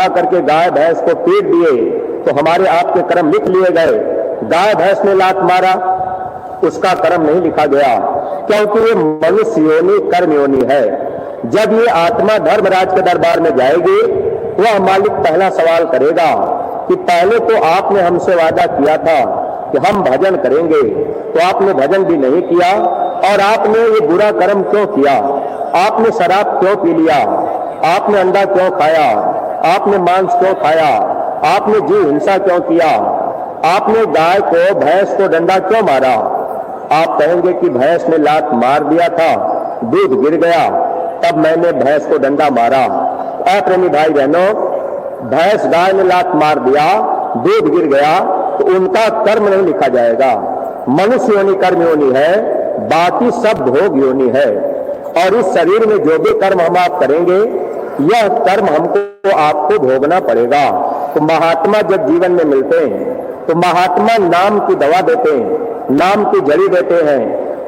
बुला करके गाय भैंस को पीट दिए तो हमारे आपके कर्म लिख लिए गए। गाय भैंस ने लात मारा, उसका कर्म नहीं लिखा गया, क्योंकि ये मनुष्य योनि कर्म योनि है। जब ये आत्मा धर्मराज के दरबार में जाएगी, वह मालिक पहला सवाल करेगा कि पहले तो आपने हमसे वादा किया था कि हम भजन करेंगे, तो आपने भजन भी नहीं किया, और आपने ये बुरा कर्म क्यों किया? आपने शराब क्यों पी लिया? आपने अंडा क्यों खाया? आपने मांस क्यों खाया? आपने जीव हिंसा क्यों किया? आपने गाय को भैंस को डंडा क्यों मारा? आप कहेंगे कि भैंस ने लात मार दिया था, दूध गिर गया, तब मैंने भैंस को डंडा मारा। प्रेमी भाई बहनों, भैंस गाय ने लात मार दिया, दूध गिर गया, तो उनका कर्म नहीं लिखा जाएगा। मनुष्य योनि कर्म योनि है, बाकी सब भोग योनि है। और इस शरीर में जो भी कर्म हम आप करेंगे, यह कर्म हमको आपको भोगना पड़ेगा। तो महात्मा जब जीवन में मिलते हैं तो महात्मा नाम की दवा देते हैं, नाम की जड़ी देते हैं,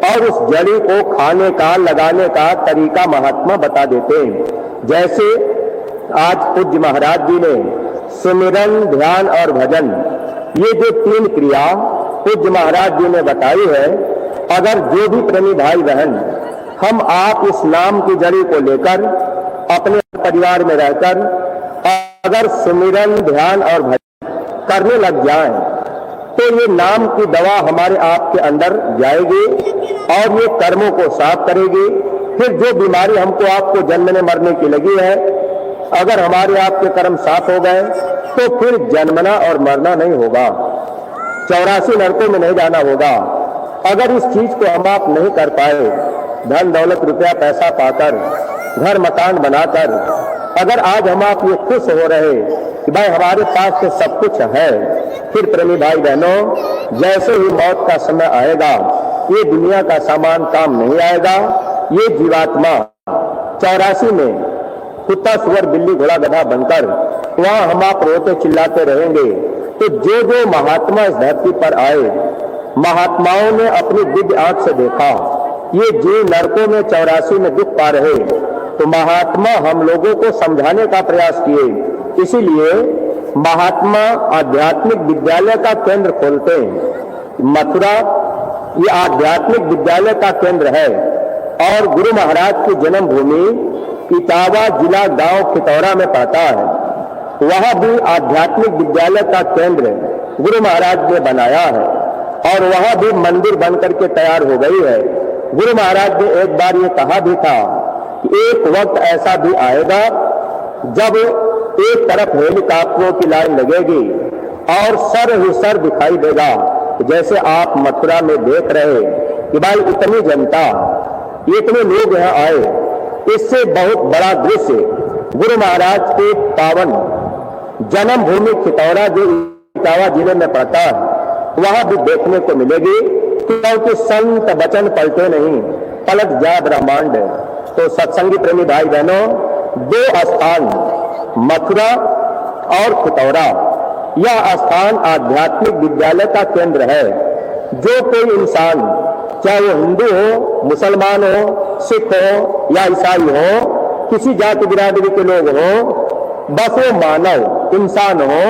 और उस जड़ी को खाने का लगाने का तरीका महात्मा बता देते हैं। जैसे आज पूज्य महाराज जी ने सुमिरन, ध्यान और भजन, ये जो 3 क्रिया पूज्य महाराज जी ने बताई है, अगर जो भी प्रेमी भाई बहन हम आप इस नाम की जड़ी को लेकर अपने परिवार में रहकर अगर सुमिरन, ध्यान और भजन करने लग जाएं, तो ये नाम की दवा हमारे आप के अंदर जाएगी और ये कर्मों को साफ करेगी। फिर जो बीमारी हमको आपको जन्मने मरने की लगी है, अगर हमारे आपके कर्म साफ हो गए तो फिर जन्मना और मरना नहीं होगा, 84 नरकों में नहीं जाना होगा। अगर इस चीज को हम आप नहीं कर पाए, धन दौलत रुपया पैसा पाकर, घर मकान बनाकर, अगर आज हम आप ये खुश हो रहे कि भाई हमारे पास तो सब कुछ है, फिर प्रेमी भाई बहनों, जैसे ही मौत का समय आएगा, ये दुनिया का सामान काम नहीं आएगा। ये जीवात्मा 84 में कुत्ता सुअर बिल्ली घोड़ा गधा बनकर वहां हम आप रोते चिल्लाते रहेंगे। तो जो जो महात्मा इस धरती पर आए, महात्माओं ने अपनी दिव्य आंख से देखा, ये जीव नरकों में 84 में दुख पा रहे, तो महात्मा हम लोगों को समझाने का प्रयास किए। इसीलिए महात्मा आध्यात्मिक विद्यालय का केंद्र खोलते हैं। मथुरा ये आध्यात्मिक विद्यालय का केंद्र है, और गुरु महाराज की जन्मभूमि इटावा जिला गांव खितौरा में पड़ता है। वहां भी आध्यात्मिक विद्यालय का केंद्र गुरु महाराज ने बनाया है, और वहां भी मंदिर बनकर के तैयार हो गई है। गुरु महाराज ने एक बार ये कहा भी था कि एक वक्त ऐसा भी आएगा जब एक तरफ हेलीकॉप्टरों की लाइन लगेगी और सर ही सर दिखाई देगा, जैसे आप मथुरा में देख रहे कि भाई इतनी जनता, इतने लोग यहाँ आए। इससे बहुत बड़ा दृश्य गुरु महाराज के पावन जन्मभूमि खितौरा जो इटावा जिले में पड़ता है, वहां भी देखने को मिलेगी, क्योंकि संत वचन पलटे नहीं, पलट जाए ब्रह्मांड। तो सत्संगी प्रेमी भाई बहनों, 2 स्थान मथुरा और खितौरा, यह स्थान आध्यात्मिक विद्यालय का केंद्र है। जो कोई इंसान, चाहे वो हिंदू हो, मुसलमान हो, सिख हो या ईसाई हो, किसी जाति बिरादरी के लोग हो, बस वो मानव इंसान हो,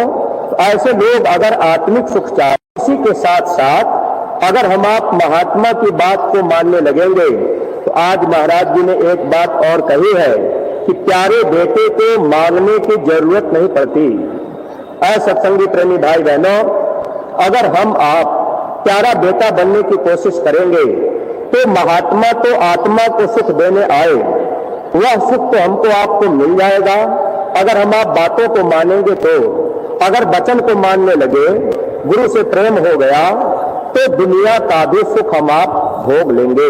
तो ऐसे लोग अगर आत्मिक सुख चाहे, इसी के साथ साथ अगर हम आप महात्मा की बात को मानने लगेंगे, तो आज महाराज जी ने एक बात और कही है कि प्यारे बेटे को मांगने की जरूरत नहीं पड़ती। सत्संगी प्रेमी भाई बहनों, अगर हम आप प्यारा बेटा बनने की कोशिश करेंगे, तो महात्मा तो आत्मा को सुख देने आए, वह सुख तो हमको आपको मिल जाएगा अगर हम आप बातों को मानेंगे। तो अगर वचन को मानने लगे, गुरु से प्रेम हो गया, तो दुनिया का भी सुख हम आप भोग लेंगे,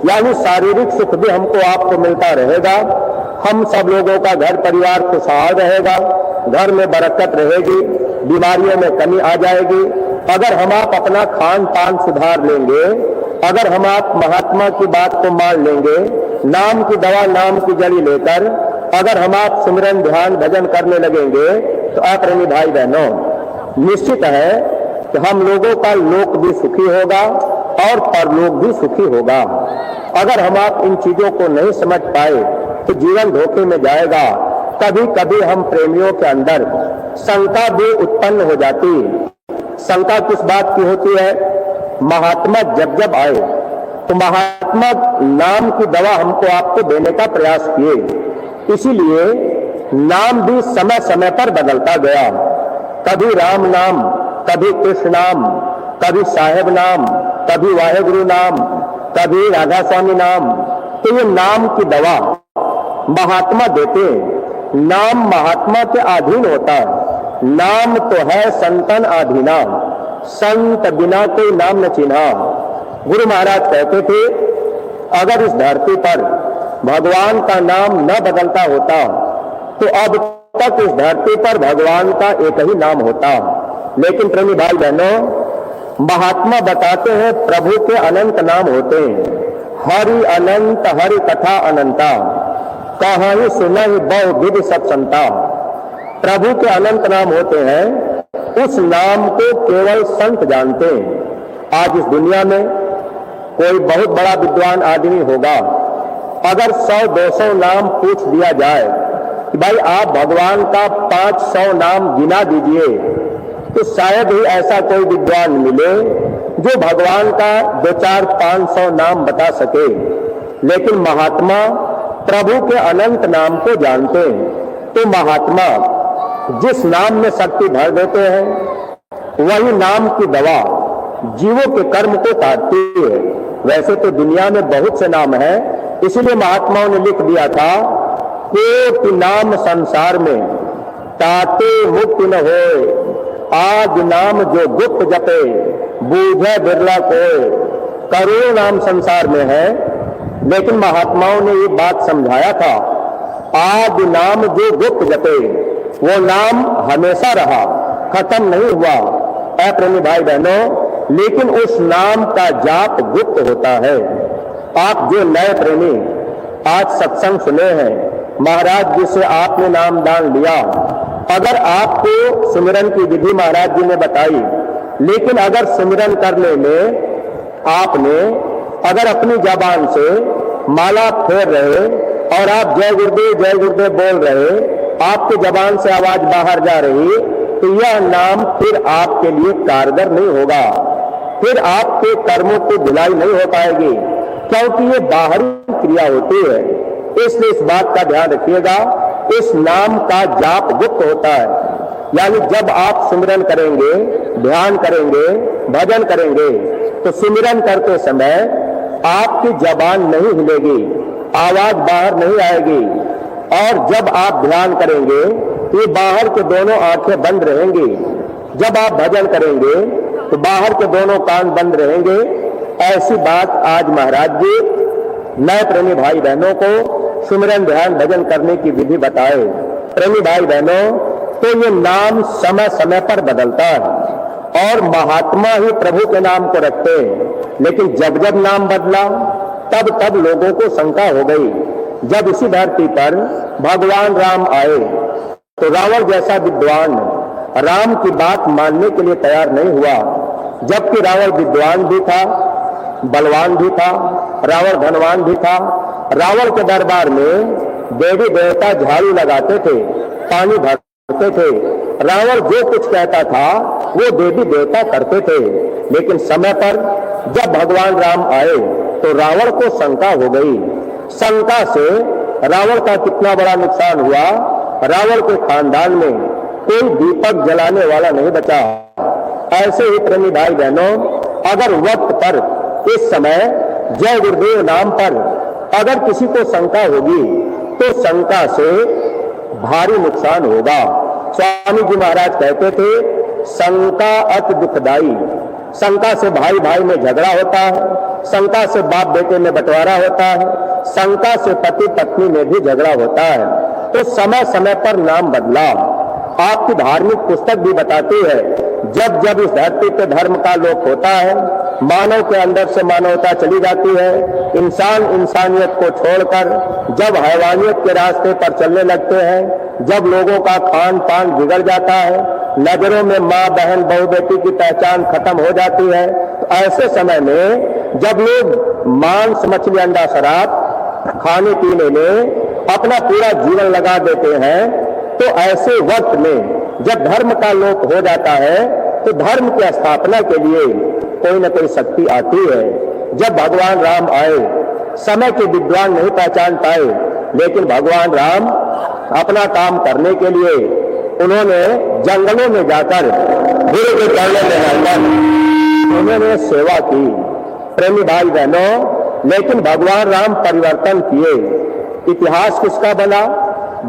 यानी शारीरिक सुख भी हमको आपको मिलता रहेगा। हम सब लोगों का घर परिवार खुशहाल रहेगा, घर में बरकत रहेगी, बीमारियों में कमी आ जाएगी। अगर हम आप अपना खान पान सुधार लेंगे, अगर हम आप महात्मा की बात को मान लेंगे, नाम की दवा नाम की जड़ी लेकर अगर हम आप सिमरन ध्यान भजन करने लगेंगे, तो आप प्रेमी भाई बहनों, निश्चित है कि हम लोगों का लोक भी सुखी होगा और परलोक भी सुखी होगा। अगर हम आप इन चीजों को नहीं समझ पाए तो जीवन धोखे में जाएगा। कभी कभी हम प्रेमियों के अंदर शंका भी उत्पन्न हो जाती है। शंका किस बात की होती है? महात्मा जब जब आए तो महात्मा नाम की दवा हमको आपको देने का प्रयास किए, इसीलिए नाम भी समय समय पर बदलता गया। कभी राम नाम, कभी कृष्ण नाम, कभी साहेब नाम, कभी वाहेगुरु नाम, कभी राधा स्वामी नाम। तो ये नाम की दवा महात्मा देते हैं। नाम महात्मा के अधीन होता है। नाम तो है संतन अधीना, संत बिना कोई नाम न चिन्हा। गुरु महाराज कहते थे, अगर इस धरती पर भगवान का नाम न बदलता होता तो अब तक इस धरती पर भगवान का एक ही नाम होता। लेकिन प्रेमी भाई बहनों, महात्मा बताते हैं प्रभु के अनंत नाम होते हैं। हरि अनंत, हरि कथा अनंता, कहानी सुनहि बहु विधि सब संता। प्रभु के अनंत नाम होते हैं, उस नाम को केवल संत जानते हैं। आज इस दुनिया में कोई बहुत बड़ा विद्वान आदमी होगा, अगर 100-200 नाम पूछ दिया जाए कि भाई आप भगवान का 500 नाम गिना दीजिए, तो शायद ही ऐसा कोई विद्वान मिले जो भगवान का 2-4-500 नाम बता सके। लेकिन महात्मा प्रभु के अनंत नाम को जानते हैं। तो महात्मा जिस नाम में शक्ति भर देते हैं, वही नाम की दवा जीवों के कर्म को काटती है। वैसे तो दुनिया में बहुत से नाम हैं, इसलिए महात्माओं ने लिख दिया था, कोटि नाम संसार में ताते मुक्ति न होए, आज नाम जो गुप्त जपे बूझे बिरला कोय। करोड़ों नाम संसार में है, लेकिन महात्माओं ने ये बात समझाया था, आज नाम जो गुप्त जपे, वो नाम हमेशा रहा, खत्म नहीं हुआ। ऐ प्रेमी भाई बहनों, लेकिन उस नाम का जाप गुप्त होता है। आप जो नए प्रेमी आज सत्संग सुने हैं, महाराज जी से आपने नाम दान लिया, अगर आपको सिमरन की विधि महाराज जी ने बताई, लेकिन अगर सिमरन करने में आपने अगर अपनी जबान से माला फेर रहे और आप जय गुरुदेव बोल रहे, आपके जबान से आवाज बाहर जा रही, तो यह नाम फिर आपके लिए कारगर नहीं होगा, फिर आपके कर्मों की धुलाई नहीं हो पाएगी, क्योंकि ये बाहरी क्रिया होती है। इसलिए इस बात का ध्यान रखिएगा, इस नाम का जाप गुप्त होता है। यानी जब आप सिमरन करेंगे, ध्यान करेंगे, भजन करेंगे, तो सिमरन करते समय आपकी जबान नहीं हिलेगी, आवाज बाहर नहीं आएगी। और जब आप ध्यान करेंगे तो ये बाहर के दोनों आंखें बंद रहेंगी। जब आप भजन करेंगे तो बाहर के दोनों कान बंद रहेंगे। ऐसी बात आज महाराज जी नए प्रेमी भाई बहनों को सिमरन ध्यान भजन करने की विधि बताए। प्रेमी भाई बहनों, तो ये नाम समय समय पर बदलता है और महात्मा ही प्रभु के नाम को रखते हैं। लेकिन जब जब नाम बदला, तब तब लोगों को शंका हो गई। जब इसी धरती पर भगवान राम आए तो रावण जैसा विद्वान राम की बात मानने के लिए तैयार नहीं हुआ, जबकि रावण विद्वान भी था, बलवान भी था, रावण धनवान भी था। रावण के दरबार में देवी देवता झाड़ू लगाते थे, पानी भरते थे। रावण जो कुछ कहता था वो देवी देवता करते थे। लेकिन समय पर जब भगवान राम आए तो रावण को शंका हो गई। शंका से रावण का कितना बड़ा नुकसान हुआ। रावण के खानदान में कोई दीपक जलाने वाला नहीं बचा। ऐसे ही प्रेमी भाई बहनों, अगर वक्त पर इस समय जय गुरुदेव नाम पर अगर किसी को शंका होगी तो शंका से भारी नुकसान होगा। स्वामी जी महाराज कहते थे, शंका अति दुखदाई। शंका से भाई भाई में झगड़ा होता है, शंका से बाप बेटे में बंटवारा होता है, शंका से पति पत्नी में भी झगड़ा होता है। तो समय समय पर नाम बदला। आपकी धार्मिक पुस्तक भी बताती है, जब जब इस धरती पे धर्म का लोप होता है, मानव के अंदर से मानवता चली जाती है, इंसान इंसानियत को छोड़कर जब हैवानियत के रास्ते पर चलने लगते हैं, जब लोगों का खान पान बिगड़ जाता है, नजरों में माँ बहन बहू बेटी की पहचान खत्म हो जाती है, तो ऐसे समय में जब लोग मांस मछली अंडा शराब खाने पीने में अपना पूरा जीवन लगा देते हैं, तो ऐसे वक्त में जब धर्म का लोप हो जाता है तो धर्म की स्थापना के लिए कोई न कोई शक्ति आती है। जब भगवान राम आए, समय के विद्वान नहीं पहचान पाए, लेकिन भगवान राम अपना काम करने के लिए उन्होंने जंगलों में जाकर गुरु के चरणों में रहकर उन्होंने सेवा की। प्रेमी भाई बहनों, लेकिन भगवान राम परिवर्तन किए। इतिहास किसका बना?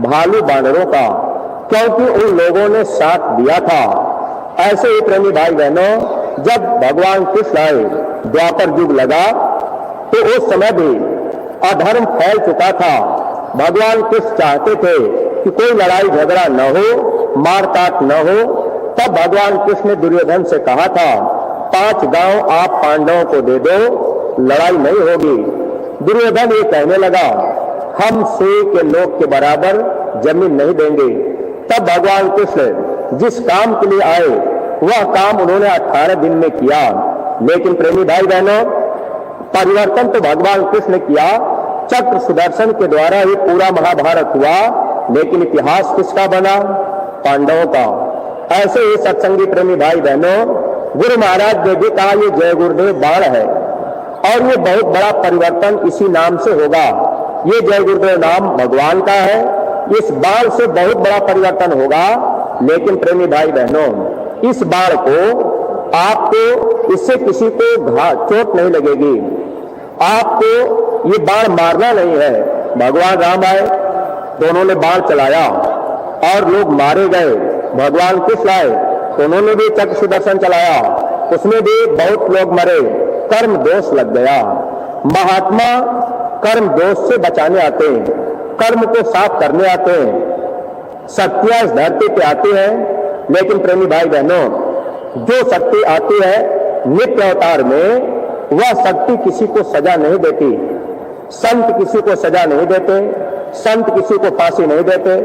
भालू बानरों का, क्योंकि उन लोगों ने साथ दिया था। ऐसे ही प्रेमी भाई बहनों, जब भगवान कृष्ण आए, द्वापर युग लगा, तो उस समय भी अधर्म फैल चुका था। भगवान कृष्ण चाहते थे कि कोई लड़ाई झगड़ा न हो, मारकाट न हो। तब भगवान कृष्ण ने दुर्योधन से कहा था, 5 गांव आप पांडवों को दे दो, लड़ाई नहीं होगी। दुर्योधन ये कहने लगा, हम सुई के नोक के बराबर जमीन नहीं देंगे। तब भगवान कृष्ण जिस काम के लिए आए, वह काम उन्होंने 18 दिन में किया। लेकिन प्रेमी भाई बहनों, परिवर्तन तो भगवान कृष्ण ने किया, चक्र सुदर्शन के द्वारा ही पूरा महाभारत हुआ, लेकिन इतिहास किसका बना? पांडवों का। ऐसे ही सत्संगी प्रेमी भाई बहनों, गुरु महाराज ने भी कहा, ये जय गुरुदेव बाण है और ये बहुत बड़ा परिवर्तन इसी नाम से होगा। ये जय गुरुदेव नाम भगवान का है, इस बाण से बहुत बड़ा परिवर्तन होगा। लेकिन प्रेमी भाई बहनों, इस बाण को आपको, इससे किसी को चोट नहीं लगेगी, आपको ये बाण मारना नहीं है। भगवान राम आए तो उन्होंने बाण चलाया और लोग मारे गए। भगवान कृष्ण आए तो उन्होंने भी चक्र सुदर्शन चलाया, उसमें भी बहुत लोग मरे, कर्म दोष लग गया। महात्मा कर्म दोष से बचाने आते हैं, कर्म को साफ करने आते हैं, शक्तियां इस धरती पे आती हैं। लेकिन प्रेमी भाई बहनों, जो शक्ति आती है नित्य अवतार में, वह शक्ति किसी को सजा नहीं देती। संत किसी को सजा नहीं देते, संत किसी को फांसी नहीं देते,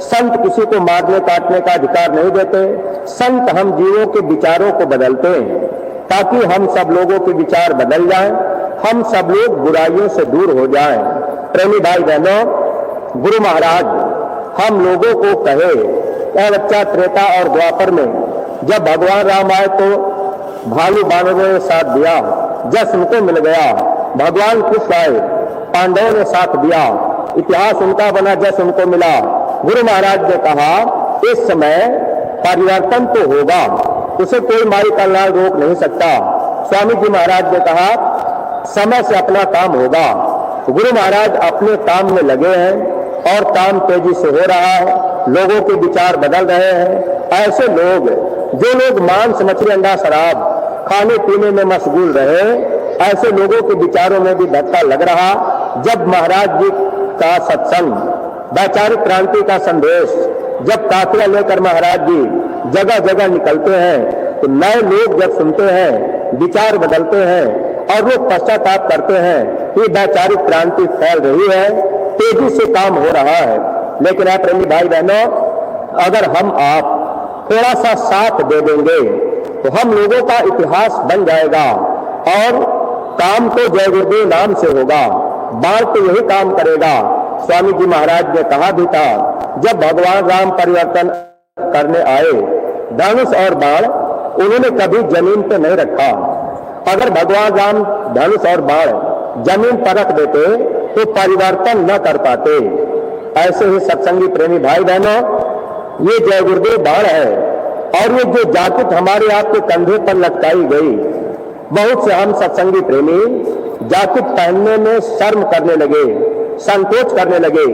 संत किसी को मारने काटने का अधिकार नहीं देते। संत हम जीवों के विचारों को बदलते हैं, ताकि हम सब लोगों के विचार बदल जाएं, हम सब लोग बुराइयों से दूर हो जाएं। प्रेमी भाई बहनों, गुरु महाराज हम लोगों को कहे, क्या बच्चा, त्रेता और द्वापर में जब भगवान राम आए तो भालू बानरों ने साथ दिया, जस उनको मिल गया। भगवान कृष्ण आए, पांडवों ने साथ दिया, इतिहास उनका बना, जस उनको मिला। गुरु महाराज ने कहा, इस समय परिवर्तन तो होगा, उसे कोई माई का लाल रोक नहीं सकता। स्वामी जी महाराज ने कहा, समय से अपना काम होगा। गुरु महाराज अपने काम में लगे हैं और काम तेजी से हो रहा है, लोगों के विचार बदल रहे हैं। ऐसे लोग, जो लोग मांस मछली अंडा शराब खाने पीने में मशगूल रहे, ऐसे लोगों के विचारों में भी धक्का लग रहा। जब महाराज जी का सत्संग, वैचारिक क्रांति का संदेश, जब काफिला लेकर महाराज जी जगह जगह निकलते हैं, तो नए लोग जब सुनते हैं, विचार बदलते हैं और वो पश्चाताप करते हैं कि वैचारिक क्रांति फैल रही है, तेजी से काम हो रहा है। लेकिन आप प्रेमी भाई बहनों, अगर हम आप थोड़ा सा साथ दे देंगे तो हम लोगों का इतिहास बन जाएगा और काम तो जय गुरुदेव नाम से होगा, बाण तो यही काम करेगा। स्वामी जी महाराज ने कहा भी था, जब भगवान राम परिवर्तन करने आए, धनुष और बाण उन्होंने कभी जमीन पे नहीं रखा। अगर भगवान राम धनुष और बाण जमीन पर रख देते तो परिवर्तन न कर पाते। ऐसे ही सत्संगी प्रेमी भाई बहनों, ये जय गुरुदेव बाण है और ये जो जाकिट हमारे आपके कंधे पर लटकाई गई, बहुत से हम सत्संगी प्रेमी जाकिट पहनने में शर्म करने लगे, संकोच करने लगे।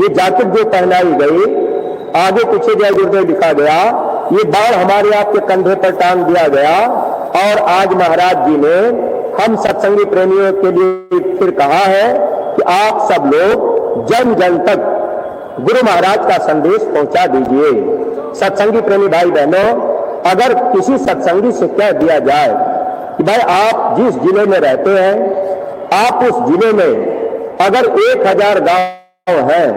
ये जाकिट जो पहनाई गई, आगे पीछे जय गुरुदेव लिखा गया, ये बाण हमारे आपके कंधे पर टांग दिया गया और आज महाराज जी ने हम सत्संगी प्रेमियों के लिए फिर कहा है कि आप सब लोग जन जन तक गुरु महाराज का संदेश पहुंचा दीजिए। सत्संगी प्रेमी भाई बहनों, अगर किसी सत्संगी से कह दिया जाए कि भाई आप जिस जिले में रहते हैं, आप उस जिले में अगर 1000 गांव हैं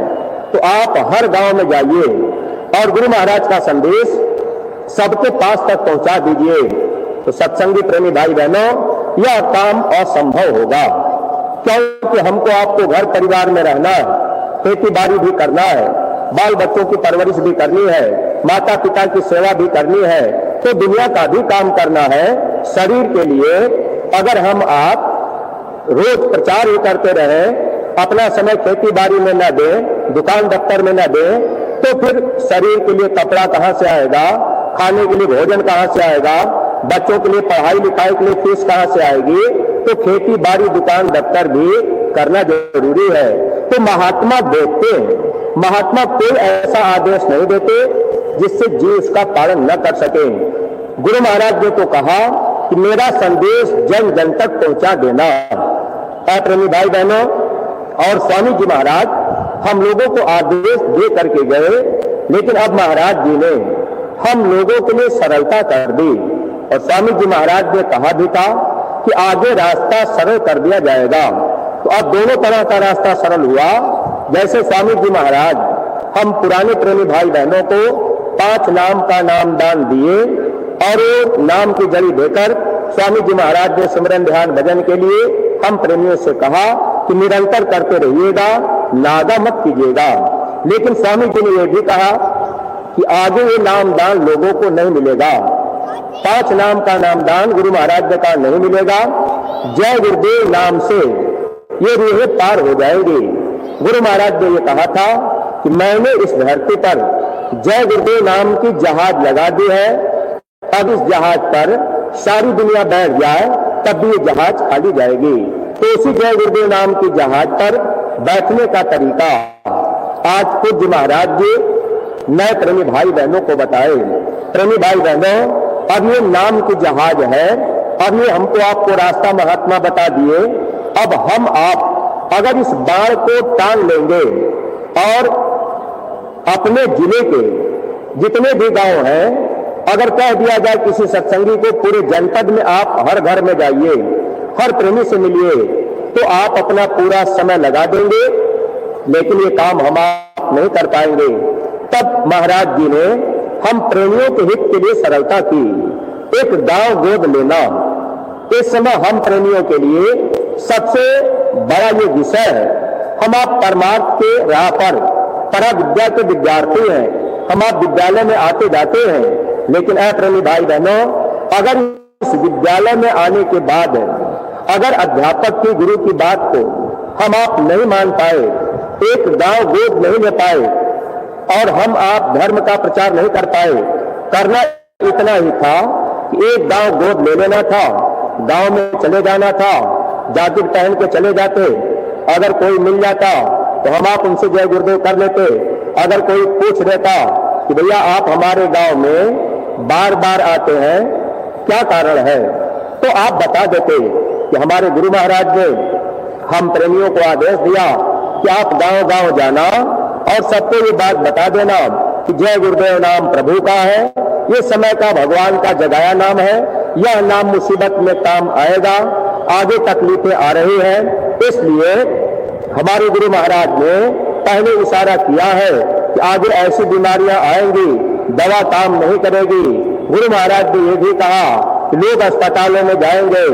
तो आप हर गांव में जाइए और गुरु महाराज का संदेश सबके पास तक पहुंचा दीजिए, तो सत्संगी प्रेमी भाई बहनों, यह काम असंभव होगा। क्योंकि हमको आपको घर परिवार में रहना है, खेती बाड़ी भी करना है, बाल बच्चों की परवरिश भी करनी है, माता पिता की सेवा भी करनी है, तो दुनिया का भी काम करना है। शरीर के लिए अगर हम आप रोज प्रचार ही करते रहे, अपना समय खेती बाड़ी में न दें, दुकान दफ्तर में न दें, तो फिर शरीर के लिए कपड़ा कहां से आएगा, खाने के लिए भोजन कहां से आएगा, बच्चों के लिए पढ़ाई लिखाई के लिए फीस कहां से आएगी। तो खेती बाड़ी दुकान दफ्तर भी करना जरूरी है। तो महात्मा देखते, महात्मा कोई ऐसा आदेश नहीं देते जिससे जीव उसका पालन न कर सके। गुरु महाराज ने तो कहा कि मेरा संदेश जन जन तक पहुंचा देना। प्रेमी भाई बहनों, और स्वामी जी महाराज हम लोगों को आदेश दे करके गए, लेकिन अब महाराज जी ने हम लोगों के लिए सरलता कर दी। और स्वामी जी महाराज ने कहा भी था कि आगे रास्ता सरल कर दिया जाएगा। तो अब दोनों तरह का रास्ता सरल हुआ। जैसे स्वामी जी महाराज हम पुराने प्रेमी भाई बहनों को 5 नाम का नामदान दिए, और वो नाम की जड़ी देकर स्वामी जी महाराज ने सिमरन ध्यान भजन के लिए हम प्रेमियों से कहा कि निरंतर करते रहिएगा, नागा मत कीजिएगा। लेकिन स्वामी जी ने यह भी कहा कि आगे ये नामदान लोगों को नहीं मिलेगा। 5 नाम का नामदान गुरु महाराज ने कहा नहीं मिलेगा। जय गुरुदेव नाम से ये रूहें पार हो जाएंगी। गुरु महाराज ने ये कहा था कि मैंने इस धरती पर जय गुरुदेव नाम की जहाज लगा दी है। अब इस जहाज पर सारी दुनिया बैठ जाए तब भी ये जहाज खाली जाएगी। तो उसी जय गुरुदेव नाम की जहाज पर बैठने का तरीका आज पूज्य महाराज जी नए प्रेमी भाई बहनों को बताए। प्रेमी भाई बहनों, अब ये नाम की जहाज है, अब ये हमको आपको रास्ता महात्मा बता दिए। अब हम आप अगर इस बाढ़ को टांग लेंगे और अपने जिले के जितने भी गांव हैं, अगर कह दिया जाए किसी सत्संगी को पूरे जनपद में आप हर घर में जाइए, हर प्रेमी से मिलिए, तो आप अपना पूरा समय लगा देंगे, लेकिन ये काम हम आप नहीं कर पाएंगे। तब महाराज जी ने हम प्रेमियों के हित के लिए सरलता की। एक गांव गोद लेना इस समय हम प्रेमियों के लिए सबसे बड़ा ये विषय है। हम आप परमार्थ के राह पर परा विद्या के विद्यार्थी हैं, हम आप विद्यालय में आते जाते हैं, लेकिन प्रेमी भाई बहनों, अगर इस विद्यालय में आने के बाद अगर अध्यापक की गुरु की बात को हम आप नहीं मान पाए, एक गांव गोद नहीं ले पाए, और हम आप धर्म का प्रचार नहीं कर पाए, करना इतना ही था कि एक गांव गोद ले लेना था, गांव में चले जाना था, जाकिर पहन के चले जाते, अगर कोई मिल जाता तो हम आप उनसे जय गुरुदेव कर लेते। अगर कोई पूछ लेता कि भैया आप हमारे गांव में बार बार आते हैं, क्या कारण है, तो आप बता देते कि हमारे गुरु महाराज ने हम प्रेमियों को आदेश दिया कि आप गांव गांव जाना और सबको ये बात बता देना कि जय गुरुदेव नाम प्रभु का है, ये समय का भगवान का जगाया नाम है, यह नाम मुसीबत में काम आएगा, आगे तकलीफें आ रही हैं, इसलिए हमारे गुरु महाराज ने पहले इशारा किया है कि आगे ऐसी बीमारियां आएंगी, दवा काम नहीं करेगी। गुरु महाराज ने यह भी कहा कि लोग अस्पतालों में जाएंगे,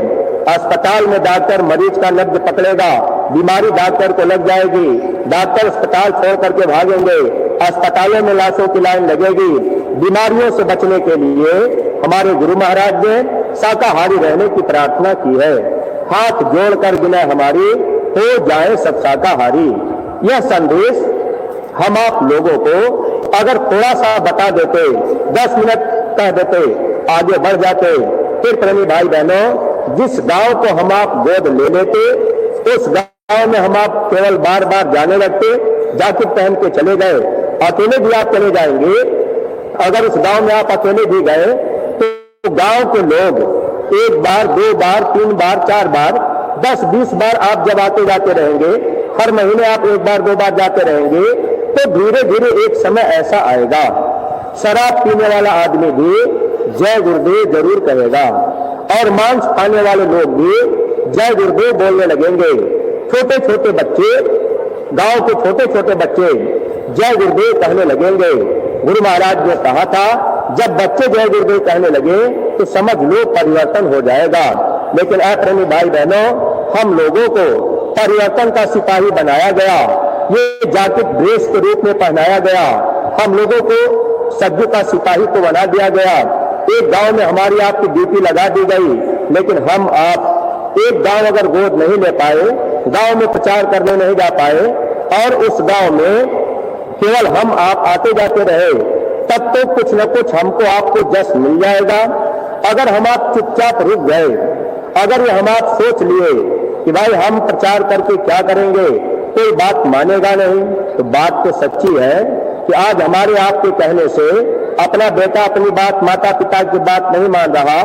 अस्पताल में डॉक्टर मरीज का नब्ज पकड़ेगा, बीमारी डॉक्टर को लग जाएगी, डॉक्टर अस्पताल छोड़ करके भागेंगे, अस्पतालों में लाशों की लाइन लगेगी। बीमारियों से बचने के लिए हमारे गुरु महाराज ने शाकाहारी रहने की प्रार्थना की है। हाथ जोड़कर विनय हमारी हो जाए सब शाकाहारी। यह संदेश हम आप लोगों को अगर थोड़ा सा बता देते, 10 मिनट कह देते, आगे बढ़ जाते, फिर प्रेमी भाई बहनों, जिस गांव को हम आप गोद ले लेते, उस गांव में हम आप केवल बार बार जाने लगते, जाकिर पहन के चले गए, अकेले भी आप चले जाएंगे। अगर उस गांव में आप अकेले भी गए तो गांव के लोग 1 बार 2 बार 3 बार 4 बार 10-20 बार आप जब आते जाते रहेंगे, हर महीने आप 1 बार 2 बार जाते रहेंगे, तो धीरे धीरे एक समय ऐसा आएगा शराब पीने वाला आदमी भी जय गुरुदेव जरूर कहेगा, और मांस खाने वाले लोग भी जय गुरुदेव बोलने लगेंगे। छोटे छोटे बच्चे, गांव के छोटे छोटे बच्चे जय गुरुदेव कहने लगेंगे। गुरु महाराज ने कहा था जब बच्चे जय गुरुदेव कहने लगे तो समझ लो परिवर्तन हो जाएगा। लेकिन प्रेमी भाई बहनों, हम लोगों को परिवर्तन का सिपाही बनाया गया, ये जैकेट ड्रेस के रूप में पहनाया गया, हम लोगों को सज्जू का सिपाही को बना दिया गया, एक गांव में हमारी आपकी ड्यूटी लगा दी गई, लेकिन हम आप एक गांव अगर गोद नहीं ले पाए, गांव में प्रचार करने नहीं जा पाए और उस गांव में केवल हम आप आते जाते रहे, तब तो कुछ न कुछ हमको आपको जस मिल जाएगा। अगर हम आप चुपचाप रुक गए, अगर हम आप सोच लिए कि भाई हम प्रचार करके क्या करेंगे, कोई बात मानेगा नहीं, तो बात तो सच्ची है कि आज हमारे आपके कहने से अपना बेटा अपनी बात, माता पिता की बात नहीं मान रहा,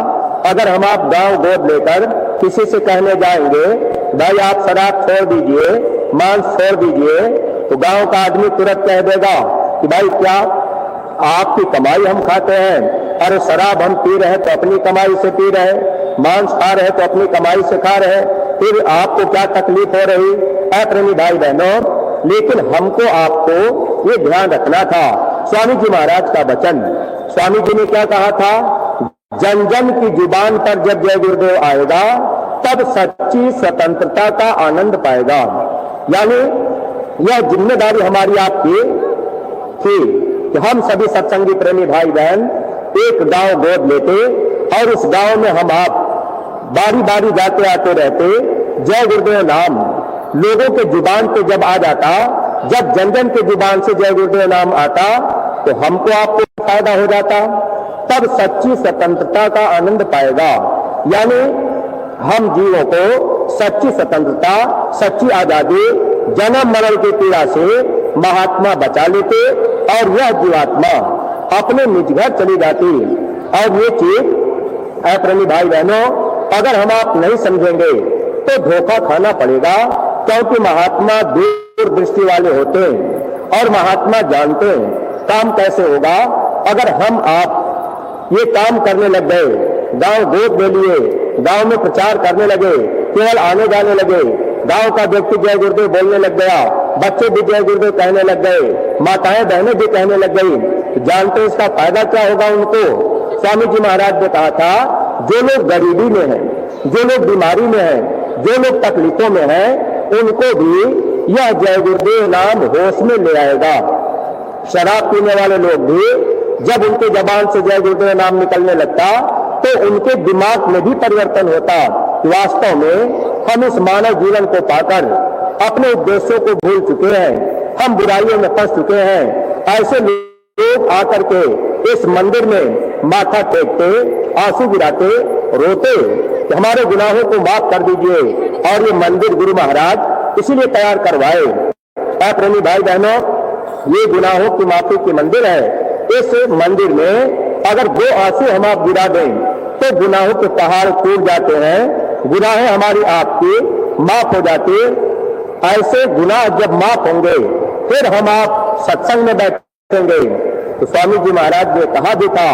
अगर हम आप गांव गोद लेकर किसी से कहने जाएंगे भाई आप शराब छोड़ दीजिए, मांस छोड़ दीजिए, तो गांव का आदमी तुरंत कह देगा कि भाई क्या आपकी कमाई हम खाते हैं, अरे शराब हम पी रहे तो अपनी कमाई से पी रहे, मांस खा रहे तो अपनी कमाई से खा रहे, फिर आपको क्या तकलीफ हो रही है? प्रेमी भाई बहनों, लेकिन हमको आपको ये ध्यान रखना था। स्वामी जी महाराज का वचन, स्वामी जी ने क्या कहा था? जन जन की जुबान पर जब जय गुरुदेव आएगा तब सच्ची स्वतंत्रता का आनंद पाएगा। यानी यह जिम्मेदारी हमारी आपकी थी कि हम सभी सत्संगी प्रेमी भाई बहन एक गांव गोद लेते और उस गांव में हम आप बारी बारी जाते आते रहते, जय गुरुदेव नाम लोगों के जुबान पे जब आ जाता, जब जन जन के जुबान से जय गुरुदेव नाम आता, तो हमको आपको फायदा हो जाता, तब सच्ची स्वतंत्रता का आनंद पाएगा। यानी हम जीवों को सच्ची स्वतंत्रता, सच्ची आजादी, जन्म मरण की पीड़ा से महात्मा बचा लेते और यह जीवात्मा अपने निज घर चली जाती। और ये चीज प्रेमी भाई बहनों, अगर हम आप नहीं समझेंगे तो धोखा खाना पड़ेगा, क्योंकि महात्मा दूरदृष्टि वाले होते हैं और महात्मा जानते हैं काम कैसे होगा। अगर हम आप ये काम करने लग गए, गांव गोद ले लिए, गांव में प्रचार करने लगे, केवल आने जाने लगे, गांव का व्यक्ति जय गुरुदेव बोलने लग गया, बच्चे भी जय गुरुदेव कहने लग गए, माताएं बहनें भी कहने लग गई, तो जानते हैं इसका फायदा क्या होगा उनको? स्वामी जी महाराज ने कहा था, जो लोग गरीबी में हैं, जो लोग बीमारी में हैं, जो लोग तकलीफों में हैं, उनको भी यह जय गुरुदेव नाम होश में ले आएगा। शराब पीने वाले लोग भी जब उनके जबान से जय गुरुदेव नाम निकलने लगता तो उनके दिमाग में भी परिवर्तन होता। वास्तव में हम इस मानव जीवन को पाकर अपने उद्देश्यों को भूल चुके हैं, हम बुराइयों में फंस चुके हैं। ऐसे लोग आकर के इस मंदिर में माथा टेकते, आंसू गिराते, रोते कि हमारे गुनाहों को माफ कर दीजिए, और ये मंदिर गुरु महाराज इसीलिए तैयार करवाए। प्रेमी भाई बहनों, ये गुनाहों की माफी की मंदिर है। इस मंदिर में अगर 2 आंसू हम आप गिरा दें तो गुनाहों के पहाड़ टूट जाते हैं, गुनाहें हमारी आपकी माफ हो जाती। ऐसे गुनाह जब माफ होंगे फिर हम आप सत्संग में बैठेंगे। तो स्वामी जी महाराज ने कहा भी था,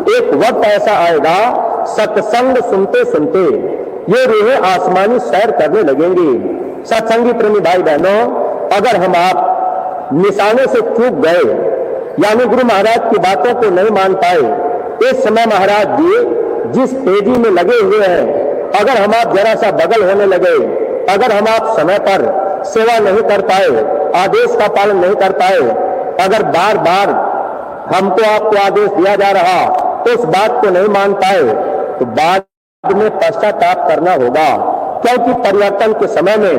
एक वक्त ऐसा आएगा सत्संग सुनते सुनते ये रूहें आसमानी सैर करने लगेंगी। सत्संगी प्रेमी भाई बहनों, अगर हम आप निशाने से चूक गए, यानी गुरु महाराज की बातों को नहीं मान पाए, इस समय महाराज जी जिस तेजी में लगे हुए हैं, अगर हम आप जरा सा बगल होने लगे, अगर हम आप समय पर सेवा नहीं कर पाए, आदेश का पालन नहीं कर पाए, अगर बार बार हमको आपको आदेश दिया जा रहा तो उस बात को नहीं मान पाए, तो बाद में पश्चाताप करना होगा। क्योंकि परिवर्तन के समय में,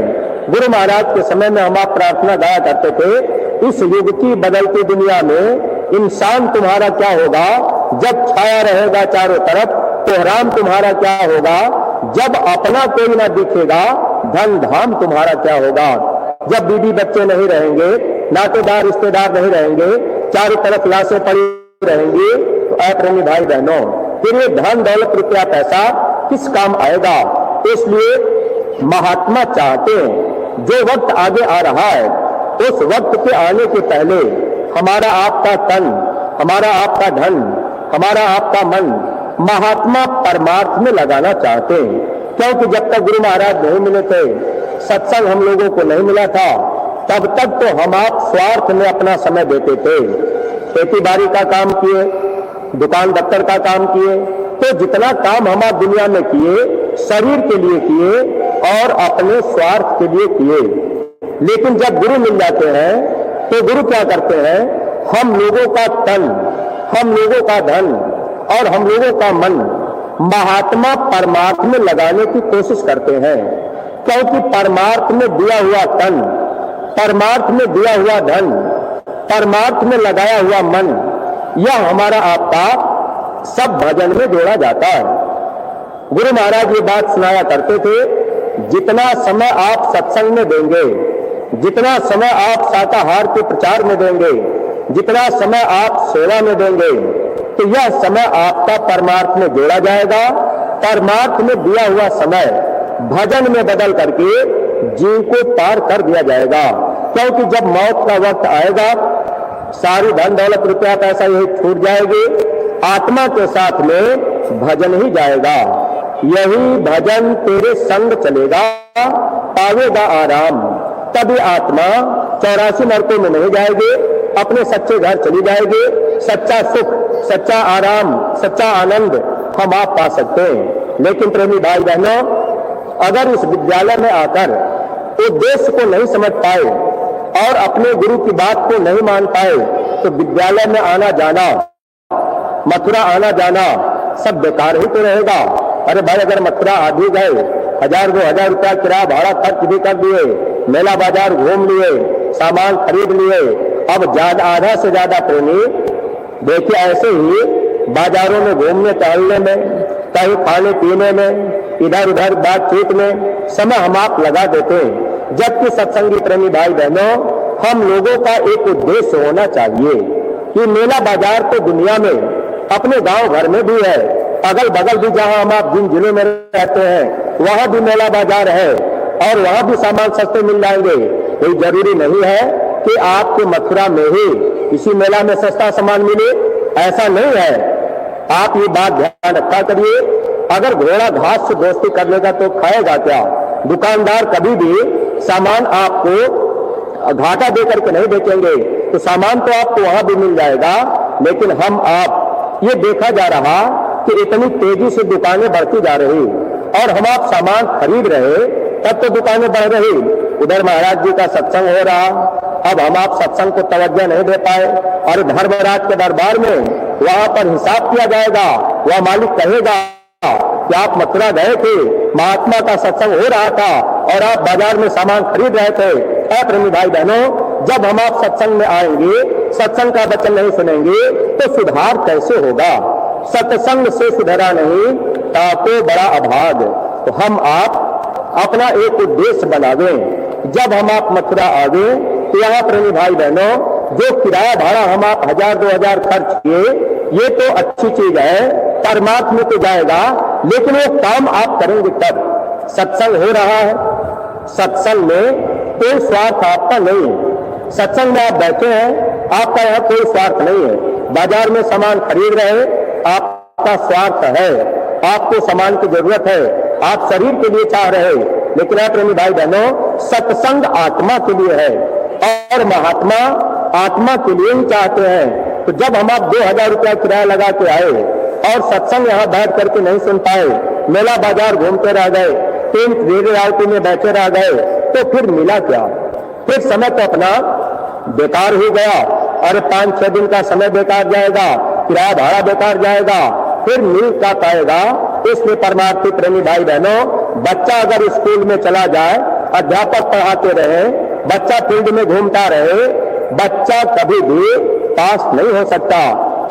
गुरु महाराज के समय में हम आप प्रार्थना गाया करते थे, इस युग की बदलती दुनिया में इंसान तुम्हारा क्या होगा जब छाया रहेगा चारों तरफ, कोहराम तुम्हारा क्या होगा जब अपना कोई ना दिखेगा, धन धाम तुम्हारा क्या होगा जब बीवी बच्चे नहीं रहेंगे, नातेदार रिश्तेदार नहीं रहेंगे, चारों तरफ लाशें पड़ी रहेंगी। तो प्रेमी भाई बहनों, फिर ये धन दौलत रुपया पैसा किस काम आएगा? इसलिए महात्मा चाहते हैं जो वक्त आगे आ रहा है, उस वक्त के आने के पहले हमारा आपका तन, हमारा आपका धन, हमारा आपका मन महात्मा परमार्थ में लगाना चाहते हैं। क्योंकि जब तक गुरु महाराज नहीं मिले थे, सत्संग हम लोगों को नहीं मिला था, तब तक तो हम आप स्वार्थ में अपना समय देते थे। खेती बाड़ी का काम किए, दुकान दफ्तर का काम किए, तो जितना काम हम आप दुनिया में किए, शरीर के लिए किए और अपने स्वार्थ के लिए किए। लेकिन जब गुरु मिल जाते हैं तो गुरु क्या करते हैं, हम लोगों का तन, हम लोगों का धन और हम लोगों का मन महात्मा परमार्थ में लगाने की कोशिश करते हैं। क्योंकि परमार्थ में दिया हुआ तन, परमार्थ में दिया हुआ धन, परमार्थ में लगाया हुआ मन, यह हमारा आपका सब भजन में जोड़ा जाता है। गुरु महाराज ये बात सुनाया करते थे, जितना समय आप सत्संग में देंगे, जितना समय आप शाकाहार के प्रचार में देंगे, जितना समय आप सेवा में देंगे, तो यह समय आपका परमार्थ में जोड़ा जाएगा। परमार्थ में दिया हुआ समय भजन में बदल करके जीव को पार कर दिया जाएगा। क्योंकि जब मौत का वक्त आएगा, सारी धन दौलत रुपया पैसा यही छूट जाएगी, आत्मा के साथ में भजन ही जाएगा। यही भजन तेरे संग चलेगा, पावेगा आराम। तभी आत्मा 84 नरकों में नहीं जाएगी, अपने सच्चे घर चली जाएगी। सच्चा सुख, सच्चा आराम, सच्चा आनंद हम आप पा सकते हैं। लेकिन प्रेमी भाई बहनों, अगर इस विद्यालय में आकर उद्देश्य को नहीं समझ पाए और अपने गुरु की बात को नहीं मान पाए, तो विद्यालय में आना जाना, मथुरा आना जाना सब बेकार ही तो रहेगा। अरे भाई, अगर मथुरा आ भी गए, 1000-2000 रुपया किराया भाड़ा खर्च भी कर दिए, मेला बाजार घूम लिए, सामान खरीद लिए, अब ज्यादा आधा से ज्यादा प्रेमी देखिए ऐसे ही बाजारों में घूमने टहलने में, कहीं खाने पीने में, इधर उधर बातचीत में समय हम आप लगा देते हैं। जबकि सत्संगी प्रेमी भाई बहनों, हम लोगों का एक उद्देश्य होना चाहिए कि मेला बाजार तो दुनिया में अपने गांव घर में भी है, अगल बगल भी जहां हम आप जिन जिलों में रहते हैं वहां भी मेला बाजार है और वहां भी सामान सस्ते मिल जाएंगे। कोई जरूरी नहीं है कि आपके मथुरा में ही इसी मेला में सस्ता सामान मिले, ऐसा नहीं है। आप ये बात ध्यान रखा करिए, अगर घोड़ा घास से दोस्ती कर लेगा तो खाएगा क्या? दुकानदार कभी भी सामान आपको घाटा देकर के नहीं बेचेंगे, तो सामान तो आपको वहां भी मिल जाएगा। लेकिन हम आप ये देखा जा रहा कि इतनी तेजी से दुकानें बढ़ती जा रही और हम आप सामान खरीद रहे, तब तो दुकानें बढ़ रही। उधर महाराज जी का सत्संग हो रहा, अब हम आप सत्संग को तवज्जो नहीं दे पाए और धर्मराज के दरबार में वहां पर हिसाब किया जाएगा। वह मालिक कहेगा कि आप मथुरा गए थे, महात्मा का सत्संग हो रहा था और आप बाजार में सामान खरीद रहे थे। प्रेमी भाई बहनों, जब हम आप सत्संग में आएंगे, सत्संग का वचन नहीं सुनेंगे, तो सुधार कैसे होगा? सत्संग से सुधरा नहीं ताको बड़ा अभाग। तो हम आप अपना एक उद्देश्य बना दें। जब हम आप मथुरा आ गए, तो यहाँ प्रेमी भाई बहनों, जो किराया भाड़ा हम आप 1000-2000 खर्च किए, ये तो अच्छी चीज है, परमात्मा में तो जाएगा, लेकिन वो काम आप करेंगे तब। सत्संग हो रहा है, सत्संग में कोई स्वार्थ आपका नहीं है। सत्संग में आप बैठे हैं, आपका यहाँ कोई स्वार्थ नहीं है। बाजार में सामान खरीद रहे, आपका स्वार्थ है, आपको सामान की जरूरत है, आप शरीर के लिए चाह रहे, लेकिन आप प्रेमी भाई बहनों, सत्संग आत्मा के लिए है और महात्मा आत्मा के लिए ही चाहते हैं। तो जब हम आप 2000 रुपया किराया लगा के आए और सत्संग यहाँ बैठ करके नहीं सुन पाए, मेला बाजार घूमते रह गए, टेंट रेडी राउटी में बैठे रह गए, तो फिर मिला क्या? फिर समय तो अपना बेकार हो गया और 5-6 दिन का समय बेकार जाएगा, किराया भाड़ा बेकार जाएगा, फिर मिल क्या पाएगा? इसलिए परमार्थी प्रेमी भाई बहनों, बच्चा अगर स्कूल में चला जाए, अध्यापक पढ़ाते रहे, बच्चा फील्ड में घूमता रहे, बच्चा कभी भी पास नहीं हो सकता।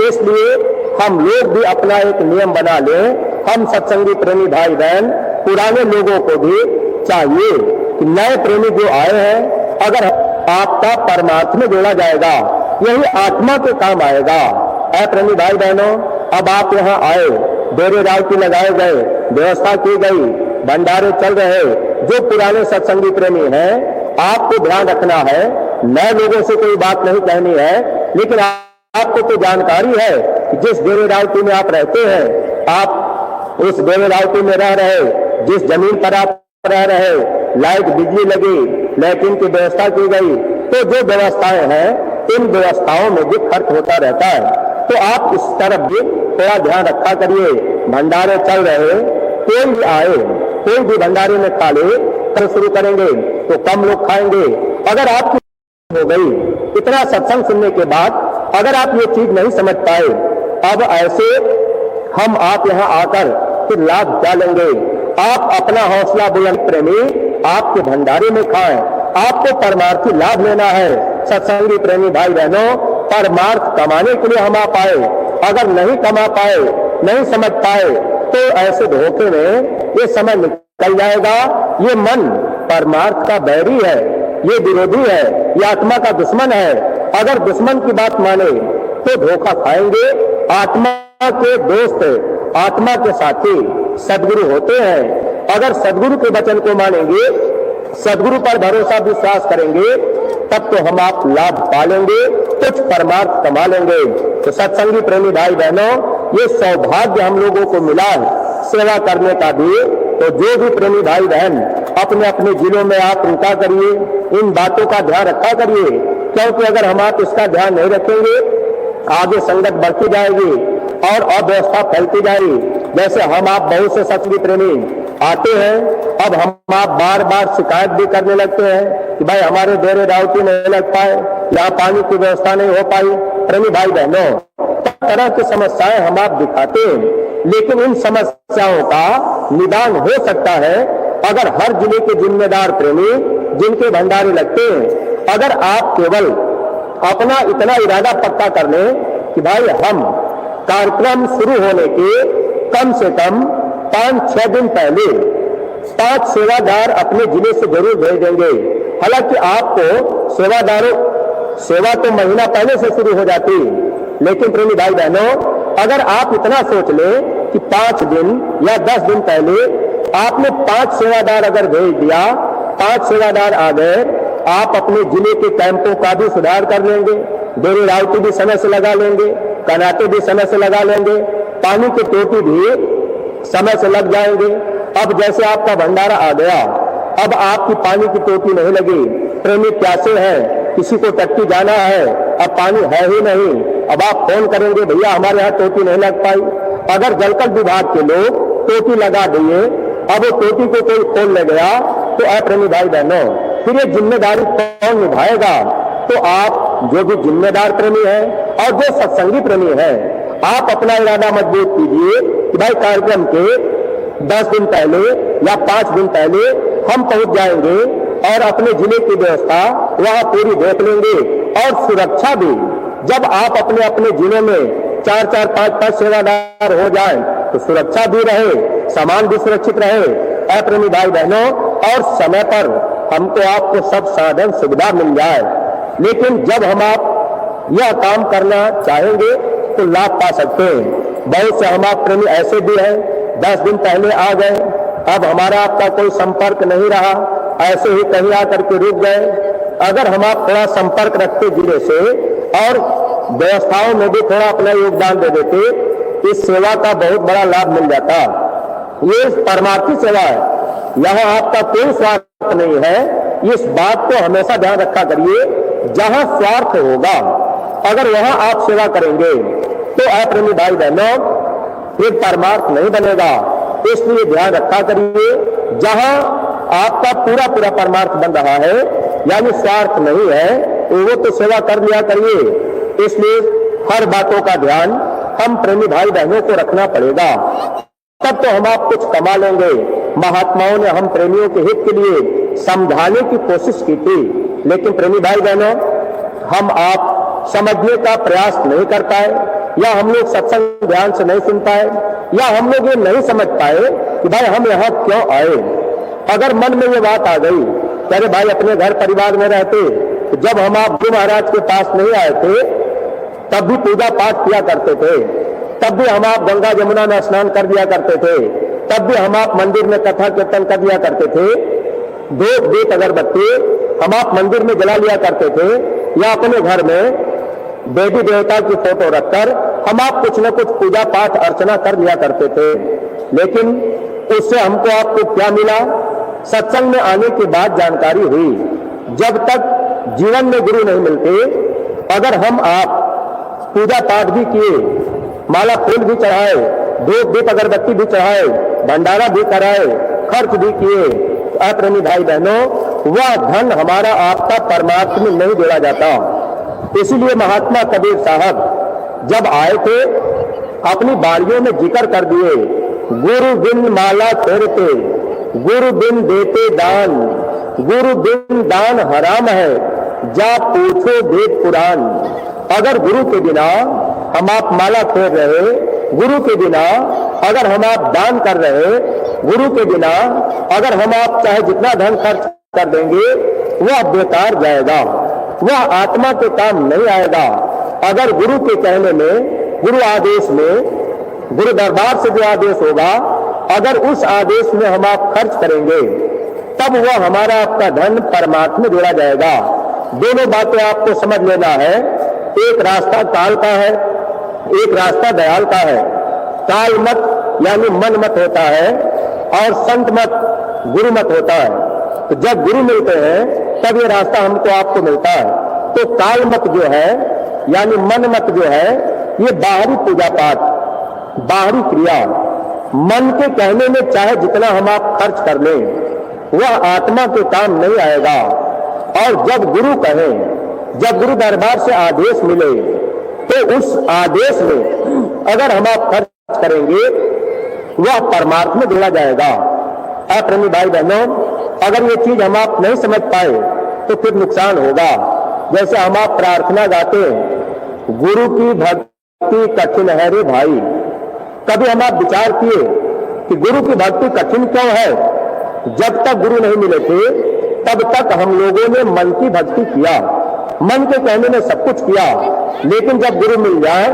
इसलिए हम लोग भी अपना एक नियम बना लें। हम सत्संगी प्रेमी भाई बहन, पुराने लोगों को भी चाहिए कि नए प्रेमी जो आए हैं, अगर आपका परमात्मा में जोड़ा जाएगा, यही आत्मा के काम आएगा। प्रेमी भाई बहनों, अब आप यहाँ आए, डेरे राउटी लगाए गए, व्यवस्था की गई, भंडारे चल रहे, जो पुराने सत्संगी प्रेमी हैं, आपको ध्यान रखना है, नए लोगों से कोई बात नहीं कहनी है, लेकिन आपको तो जानकारी है कि जिस डेरे राउटी में आप रहते हैं, आप उस डेरे राउटी में रह रहे, जिस जमीन पर आप रह रहे, लाइट बिजली लगी, लैट्रिन की व्यवस्था की गई, तो जो व्यवस्थाएं हैं, इन व्यवस्थाओं में भी खर्च होता रहता है। तो आप इस तरफ भी थोड़ा ध्यान रखा करिए। भंडारे चल रहे, कोई भी आए, कोई भी भंडारे में खा ले, कल शुरू करेंगे तो कम लोग खाएंगे, अगर आपकी हो गई इतना सत्संग सुनने के बाद अगर आप ये चीज नहीं समझ पाए, अब ऐसे हम आप यहां आकर फिर लाभ क्या लेंगे? आप अपना हौसला बुलंद प्रेमी आपके भंडारे में खाएं। आपको परमार्थी लाभ लेना है। सत्संगी प्रेमी भाई बहनों, परमार्थ कमाने के लिए हम आप आए, अगर नहीं कमा पाए, नहीं समझ पाए, तो ऐसे धोखे में ये समय निकल जाएगा। ये मन परमार्थ का बैरी है, ये विरोधी है, ये आत्मा का दुश्मन है। अगर दुश्मन की बात माने तो धोखा खाएंगे। आत्मा के दोस्त, आत्मा के साथी सदगुरु होते हैं। अगर सदगुरु के वचन को मानेंगे, सदगुरु पर भरोसा विश्वास करेंगे, तब तो हम आप लाभ पालेंगे, कुछ परमार्थ कमा लेंगे। तो सत्संगी प्रेमी भाई बहनों, ये सौभाग्य हम लोगों को मिला है सेवा करने का भी। तो जो भी प्रेमी भाई बहन अपने अपने जिलों में आप रुका करिए, इन बातों का ध्यान रखा करिए, क्योंकि अगर हम आप इसका ध्यान नहीं रखेंगे, आगे संगत बढ़ती जाएगी और अव्यवस्था फैलती जाएगी। जैसे हम आप बहुत से सत्संगी प्रेमी आते हैं, अब हम आप बार बार शिकायत भी करने लगते हैं कि भाई हमारे डेरे रावटी नहीं लग पाए, यहाँ पानी की व्यवस्था नहीं हो पाई। प्रेमी भाई बहनों, तरह की समस्याएं हम आप दिखाते हैं, लेकिन इन समस्याओं का निदान हो सकता है अगर हर जिले के जिम्मेदार प्रेमी जिनके भंडारे लगते हैं, अगर आप केवल अपना इतना इरादा पक्का कर लें कि भाई हम कार्यक्रम शुरू होने के कम से कम 5-6 दिन पहले 5 सेवादार अपने जिले से जरूर भेज देंगे। हालांकि आपको सेवादारों सेवा तो महीना पहले से शुरू हो जाती, लेकिन प्रेमी भाई बहनों, अगर आप इतना सोच लें कि 5 दिन या 10 दिन पहले आपने 5 सेवादार अगर भेज दिया, 5 सेवादार आ गए, आप अपने जिले के कैंपों का भी सुधार कर लेंगे, डेरे रावटी भी समय से लगा लेंगे, कनाटे भी समय से लगा लेंगे, पानी की टोटी भी समय से लग जाएंगे। अब जैसे आपका भंडारा आ गया, अब आपकी पानी की टोटी नहीं लगी, प्रेमी प्यासे हैं, किसी को टट्टी जाना है, अब पानी है ही नहीं, अब आप फोन करेंगे भैया हमारे यहाँ टोटी नहीं लग पाई। अगर जलकल विभाग के लोग टोटी लगा दिए, अब वो टोटी को कोई खोल ले गया, तो प्रेमी भाई बहनों, फिर ये जिम्मेदारी कौन निभाएगा? तो आप जो भी जिम्मेदार प्रेमी है और जो सत्संगी प्रेमी है, आप अपना इरादा मजबूत कीजिए कि भाई कार्यक्रम के 10 दिन पहले या 5 दिन पहले हम पहुंच जाएंगे और अपने जिले की व्यवस्था वहां पूरी देख लेंगे। और सुरक्षा भी, जब आप अपने अपने जिले में 4-4, 5-5 सेवादार हो जाएं, तो सुरक्षा भी रहे, सामान भी सुरक्षित रहे। प्रेमी भाई बहनों, और समय पर हमको आपको सब साधन सुविधा मिल जाए। लेकिन जब हम आप यह काम करना चाहेंगे तो लाभ पा सकते हैं। बहुत से हम आप प्रेमी ऐसे भी हैं, 10 दिन पहले आ गए, अब हमारा आपका कोई संपर्क नहीं रहा, ऐसे ही कहीं आकर के रुक गए। अगर हम आप थोड़ा संपर्क रखते जिले से और व्यवस्थाओं में भी थोड़ा अपना योगदान दे देते, इस सेवा का बहुत बड़ा लाभ मिल जाता। ये परमार्थी सेवा है, यहाँ आपका कोई स्वार्थ नहीं है। इस बात को हमेशा ध्यान रखा करिए, जहां स्वार्थ होगा अगर वहां आप सेवा करेंगे तो आप प्रेमी भाई बहनों फिर परमार्थ नहीं बनेगा। इसलिए ध्यान रखा करिए, जहां आपका पूरा पूरा परमार्थ बन रहा है, यानी स्वार्थ नहीं है, वो तो सेवा कर लिया करिए। इसलिए हर बातों का ध्यान हम प्रेमी भाई बहनों को रखना पड़ेगा, तब तो हम आप कुछ कमा लेंगे। महात्माओं ने हम प्रेमियों के हित के लिए समझाने की कोशिश की थी, लेकिन प्रेमी भाई बहनों हम आप समझने का प्रयास नहीं कर पाए, या हम लोग सत्संग ध्यान से नहीं सुन पाए, या हम लोग ये नहीं समझ पाए कि भाई हम यहाँ क्यों आए। अगर मन में ये बात आ गई कि अरे भाई अपने घर परिवार में रहते, तो जब हम आप गुरु महाराज के पास नहीं आए थे तब भी पूजा पाठ किया करते थे, तब भी हम आप गंगा जमुना में स्नान कर दिया करते थे, तब भी हम आप मंदिर में कथा कीर्तन कर दिया करते थे, धूप दीप अगरबत्ती हम आप मंदिर में जला लिया करते थे, या अपने घर में देवी देवता की फोटो रखकर हम आप कुछ न कुछ पूजा पाठ अर्चना कर लिया करते थे। लेकिन उससे हमको आपको क्या मिला? सत्संग में आने के बाद जानकारी हुई, जब तक जीवन में गुरु नहीं मिलते, अगर हम आप पूजा पाठ भी किए, माला फूल भी चढ़ाए, धूप दीप अगरबत्ती भी चढ़ाए, भंडारा भी कराए, खर्च भी किए, प्रेमी भाई बहनों वह धन हमारा आपका परमार्थ में नहीं जोड़ा जाता। इसीलिए महात्मा कबीर साहब जब आए थे अपनी बारियों में जिक्र कर दिए, गुरु बिन माला फेरते, गुरु बिन देते दान, गुरु बिन दान हराम है, जा पूछो वेद पुराण। अगर गुरु के बिना हम आप माला फेर रहे, गुरु के बिना अगर हम आप दान कर रहे, गुरु के बिना अगर हम आप चाहे जितना धन खर्च कर देंगे वह बेकार जाएगा, वह आत्मा के काम नहीं आएगा। अगर गुरु के कहने में, गुरु आदेश में, गुरु दरबार से जो आदेश होगा, अगर उस आदेश में हम आप खर्च करेंगे तब वह हमारा आपका धन परमात्मा में जोड़ा जाएगा। दोनों बातें आपको समझ लेना है। एक रास्ता काल का है, एक रास्ता दयाल का है। काल मत यानी मन मत होता है और संत मत गुरु मत होता है। तो जब गुरु मिलते हैं तब ये रास्ता हमको आपको मिलता है। तो काल मत जो है यानी मन मत जो है, ये बाहरी पूजा पाठ, बाहरी क्रिया, मन के कहने में चाहे जितना हम आप खर्च कर लें वह आत्मा के काम नहीं आएगा। और जब गुरु कहें, जब गुरु दरबार से आदेश मिले तो उस आदेश में अगर हम आप खर्च करेंगे वह परमार्थ में जोड़ा जाएगा। प्रेमी भाई बहनों, अगर ये चीज हम आप नहीं समझ पाए तो फिर नुकसान होगा। जैसे हम आप प्रार्थना गाते हैं, गुरु की भक्ति कठिन है रे भाई। कभी हम आप विचार किए कि गुरु की भक्ति कठिन क्यों है? जब तक गुरु नहीं मिले थे तब तक हम लोगों ने मन की भक्ति किया, मन के कहने में सब कुछ किया। लेकिन जब गुरु मिल जाए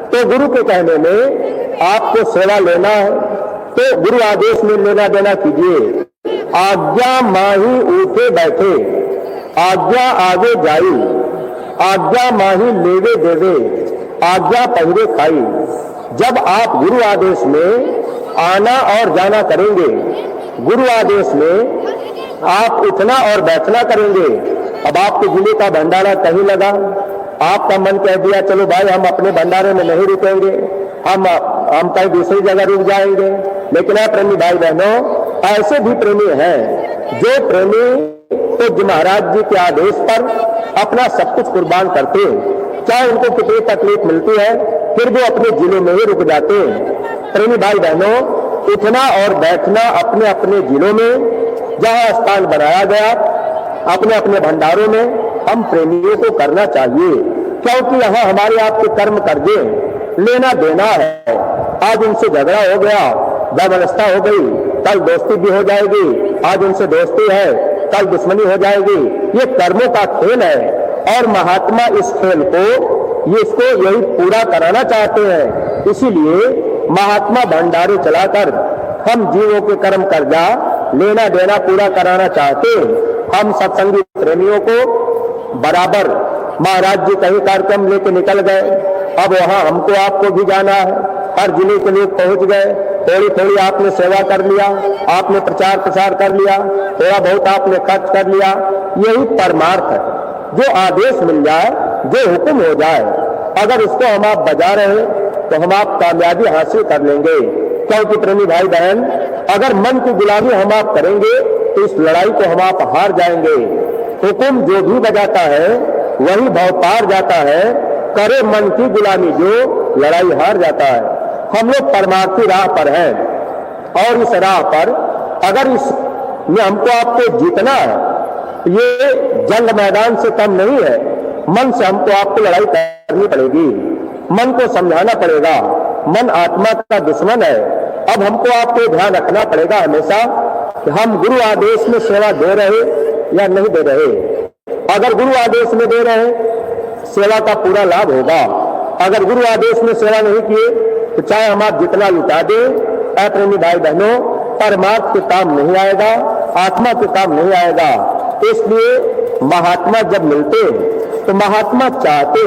तो गुरु के कहने में आपको सेवा लेना है तो गुरु आदेश में लेना देना कीजिए। आज्ञा माही उठे बैठे, आज्ञा आगे जाई, आज्ञा माही लेवे देवे, आज्ञा पहिरे खाई। जब आप गुरु आदेश में आना और जाना करेंगे, गुरु आदेश में आप उठना और बैठना करेंगे। अब आपके जिले का भंडारा कहीं लगा, आपका मन कह दिया चलो भाई हम अपने भंडारे में नहीं रुकेंगे, हम कहीं दूसरी जगह रुक जाएंगे। लेकिन प्रेमी भाई बहनों, ऐसे भी प्रेमी हैं जो प्रेमी तो महाराज जी के आदेश पर अपना सब कुछ कुर्बान करते हैं, चाहे उनको कितनी तकलीफ मिलती है फिर वो अपने जिले में ही रुक जाते हैं। प्रेमी भाई बहनों, उठना और बैठना अपने अपने जिलों में जहां स्थान बनाया गया अपने अपने भंडारों में हम प्रेमियों को करना चाहिए, क्योंकि यहाँ हमारे आपके कर्म कर्जे लेना देना है। आज उनसे झगड़ा हो गया, वैमनस्यता हो गई, कल दोस्ती भी हो जाएगी। आज उनसे दोस्ती है, कल दुश्मनी हो जाएगी। ये कर्मों का खेल है और महात्मा इस खेल को इसको यही पूरा कराना चाहते हैं। इसीलिए महात्मा भंडारे चलाकर हम जीवों के कर्म कर्जा लेना देना पूरा कराना चाहते हैं। हम सत्संगी प्रेमियों को बराबर महाराज जी कहीं कार्यक्रम लेके निकल गए, अब वहां हमको आपको भी जाना है। हर जिले के लोग पहुंच गए, थोड़ी थोड़ी आपने सेवा कर लिया, आपने प्रचार प्रसार कर लिया, थोड़ा बहुत आपने खर्च कर लिया। यही परमार्थ है। जो आदेश मिल जाए, जो हुक्म हो जाए, अगर उसको हम आप बजा रहे तो हम आप कामयाबी हासिल कर लेंगे। क्योंकि प्रेमी भाई बहन, अगर मन की गुलामी हम आप करेंगे तो इस लड़ाई को हम आप हार जाएंगे। हुक्म जो भी बजाता है वही भव पार जाता है, करे मन की गुलामी जो लड़ाई हार जाता है। हम लोग परमार्थी राह पर हैं और इस राह पर अगर इसमें हमको आपको जीतना है, ये जंग मैदान से कम नहीं है। मन से हमको आपको लड़ाई करनी पड़ेगी, मन को समझाना पड़ेगा। मन आत्मा का दुश्मन है। अब हमको आपको ध्यान रखना पड़ेगा हमेशा कि हम गुरु आदेश में सेवा दे रहे या नहीं दे रहे। अगर गुरु आदेश में दे रहे सेवा का पूरा लाभ होगा। अगर गुरु आदेश में सेवा नहीं किए तो चाहे हम आप जितना लुटा दें, प्रेमी भाई बहनों, परमार्थ के काम नहीं आएगा, आत्मा के काम नहीं आएगा। इसलिए महात्मा जब मिलते तो महात्मा चाहते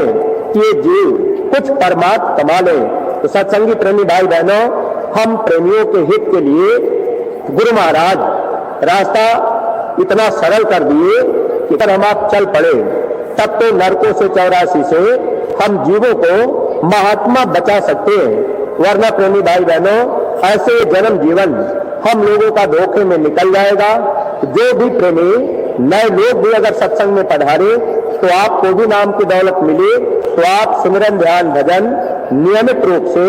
कि ये जीव कुछ परमार्थ कमा ले। तो सत्संगी प्रेमी भाई बहनों, हम प्रेमियों के हित के लिए गुरु महाराज रास्ता इतना सरल कर दिए कि अगर हम आप चल पड़े तब तो नरकों से 84 से हम जीवों को महात्मा बचा सकते हैं। वरना प्रेमी भाई बहनों, ऐसे जन्म जीवन हम लोगों का धोखे में निकल जाएगा। जो भी प्रेमी नए लोग भी अगर सत्संग में पधारे तो आपको भी नाम की दौलत मिले, तो आप सिमरन ध्यान भजन नियमित रूप से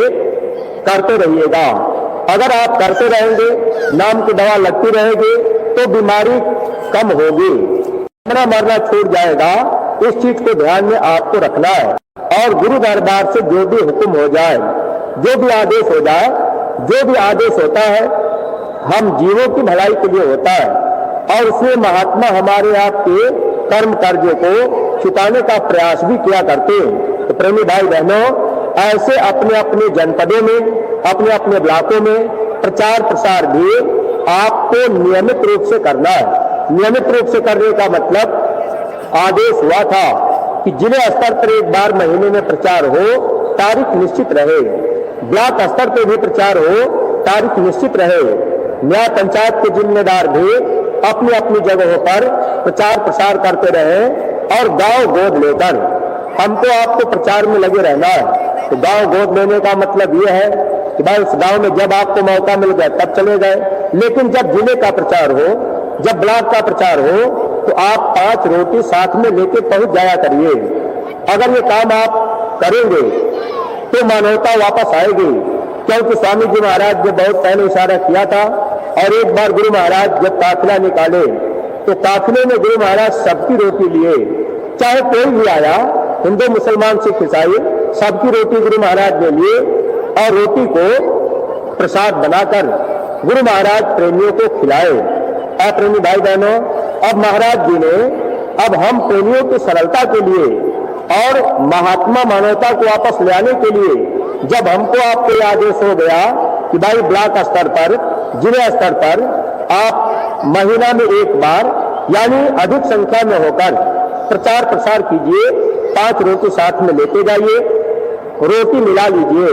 करते रहिएगा। अगर आप करते रहेंगे, नाम की दवा लगती रहेगी, तो बीमारी कम होगी, मरना छूट जाएगा। इस चीज को ध्यान में आपको रखना है। और गुरु दरबार से जो भी हुक्म हो जाए, जो भी आदेश हो जाए, जो भी आदेश होता है हम जीवों की भलाई के लिए होता है, और उसमें महात्मा हमारे आपके कर्म कार्य को छुपाने का प्रयास भी किया करते हैं। तो प्रेमी भाई बहनों, ऐसे अपने अपने जनपदों में, अपने अपने ब्लॉकों में प्रचार प्रसार भी आपको नियमित रूप से करना है। नियमित रूप से करने का मतलब आदेश हुआ था कि जिले स्तर पर एक बार महीने में प्रचार हो, तारीख निश्चित रहे। ब्लॉक स्तर पर भी प्रचार हो, तारीख निश्चित रहे। न्याय पंचायत के जिम्मेदार भी अपनी अपनी जगहों पर प्रचार प्रसार करते रहे, और गांव गोद लेकर हमको आपको प्रचार में लगे रहना है। तो गांव गोद लेने का मतलब यह है कि भाई उस गांव में जब आपको मौका मिल गया तब चले गए, लेकिन जब जिले का प्रचार हो, जब ब्लॉक का प्रचार हो, तो आप 5 रोटी साथ में लेके पहुंच जाया करिए। अगर ये काम आप करेंगे तो मानवता वापस आएगी। क्योंकि स्वामी जी महाराज ने बहुत पहले इशारा किया था, और एक बार गुरु महाराज जब काफिला निकाले तो काफिले में गुरु महाराज सबकी रोटी लिए, चाहे कोई भी आया, हिंदू मुसलमान सिख ईसाई, सबकी रोटी गुरु महाराज ने लिए, और रोटी को प्रसाद बनाकर गुरु महाराज प्रेमियों को खिलाए। प्रेमी भाई बहनों, अब महाराज जी ने, अब हम प्रेमियों की सरलता के लिए और महात्मा मानवता को वापस ले आने के लिए, जब हमको आपको आदेश हो गया कि भाई ब्लॉक स्तर पर, जिला स्तर पर आप महीना में एक बार यानी अधिक संख्या में होकर प्रचार प्रसार कीजिए, 5 रोटी साथ में लेते जाइए, रोटी मिला लीजिए,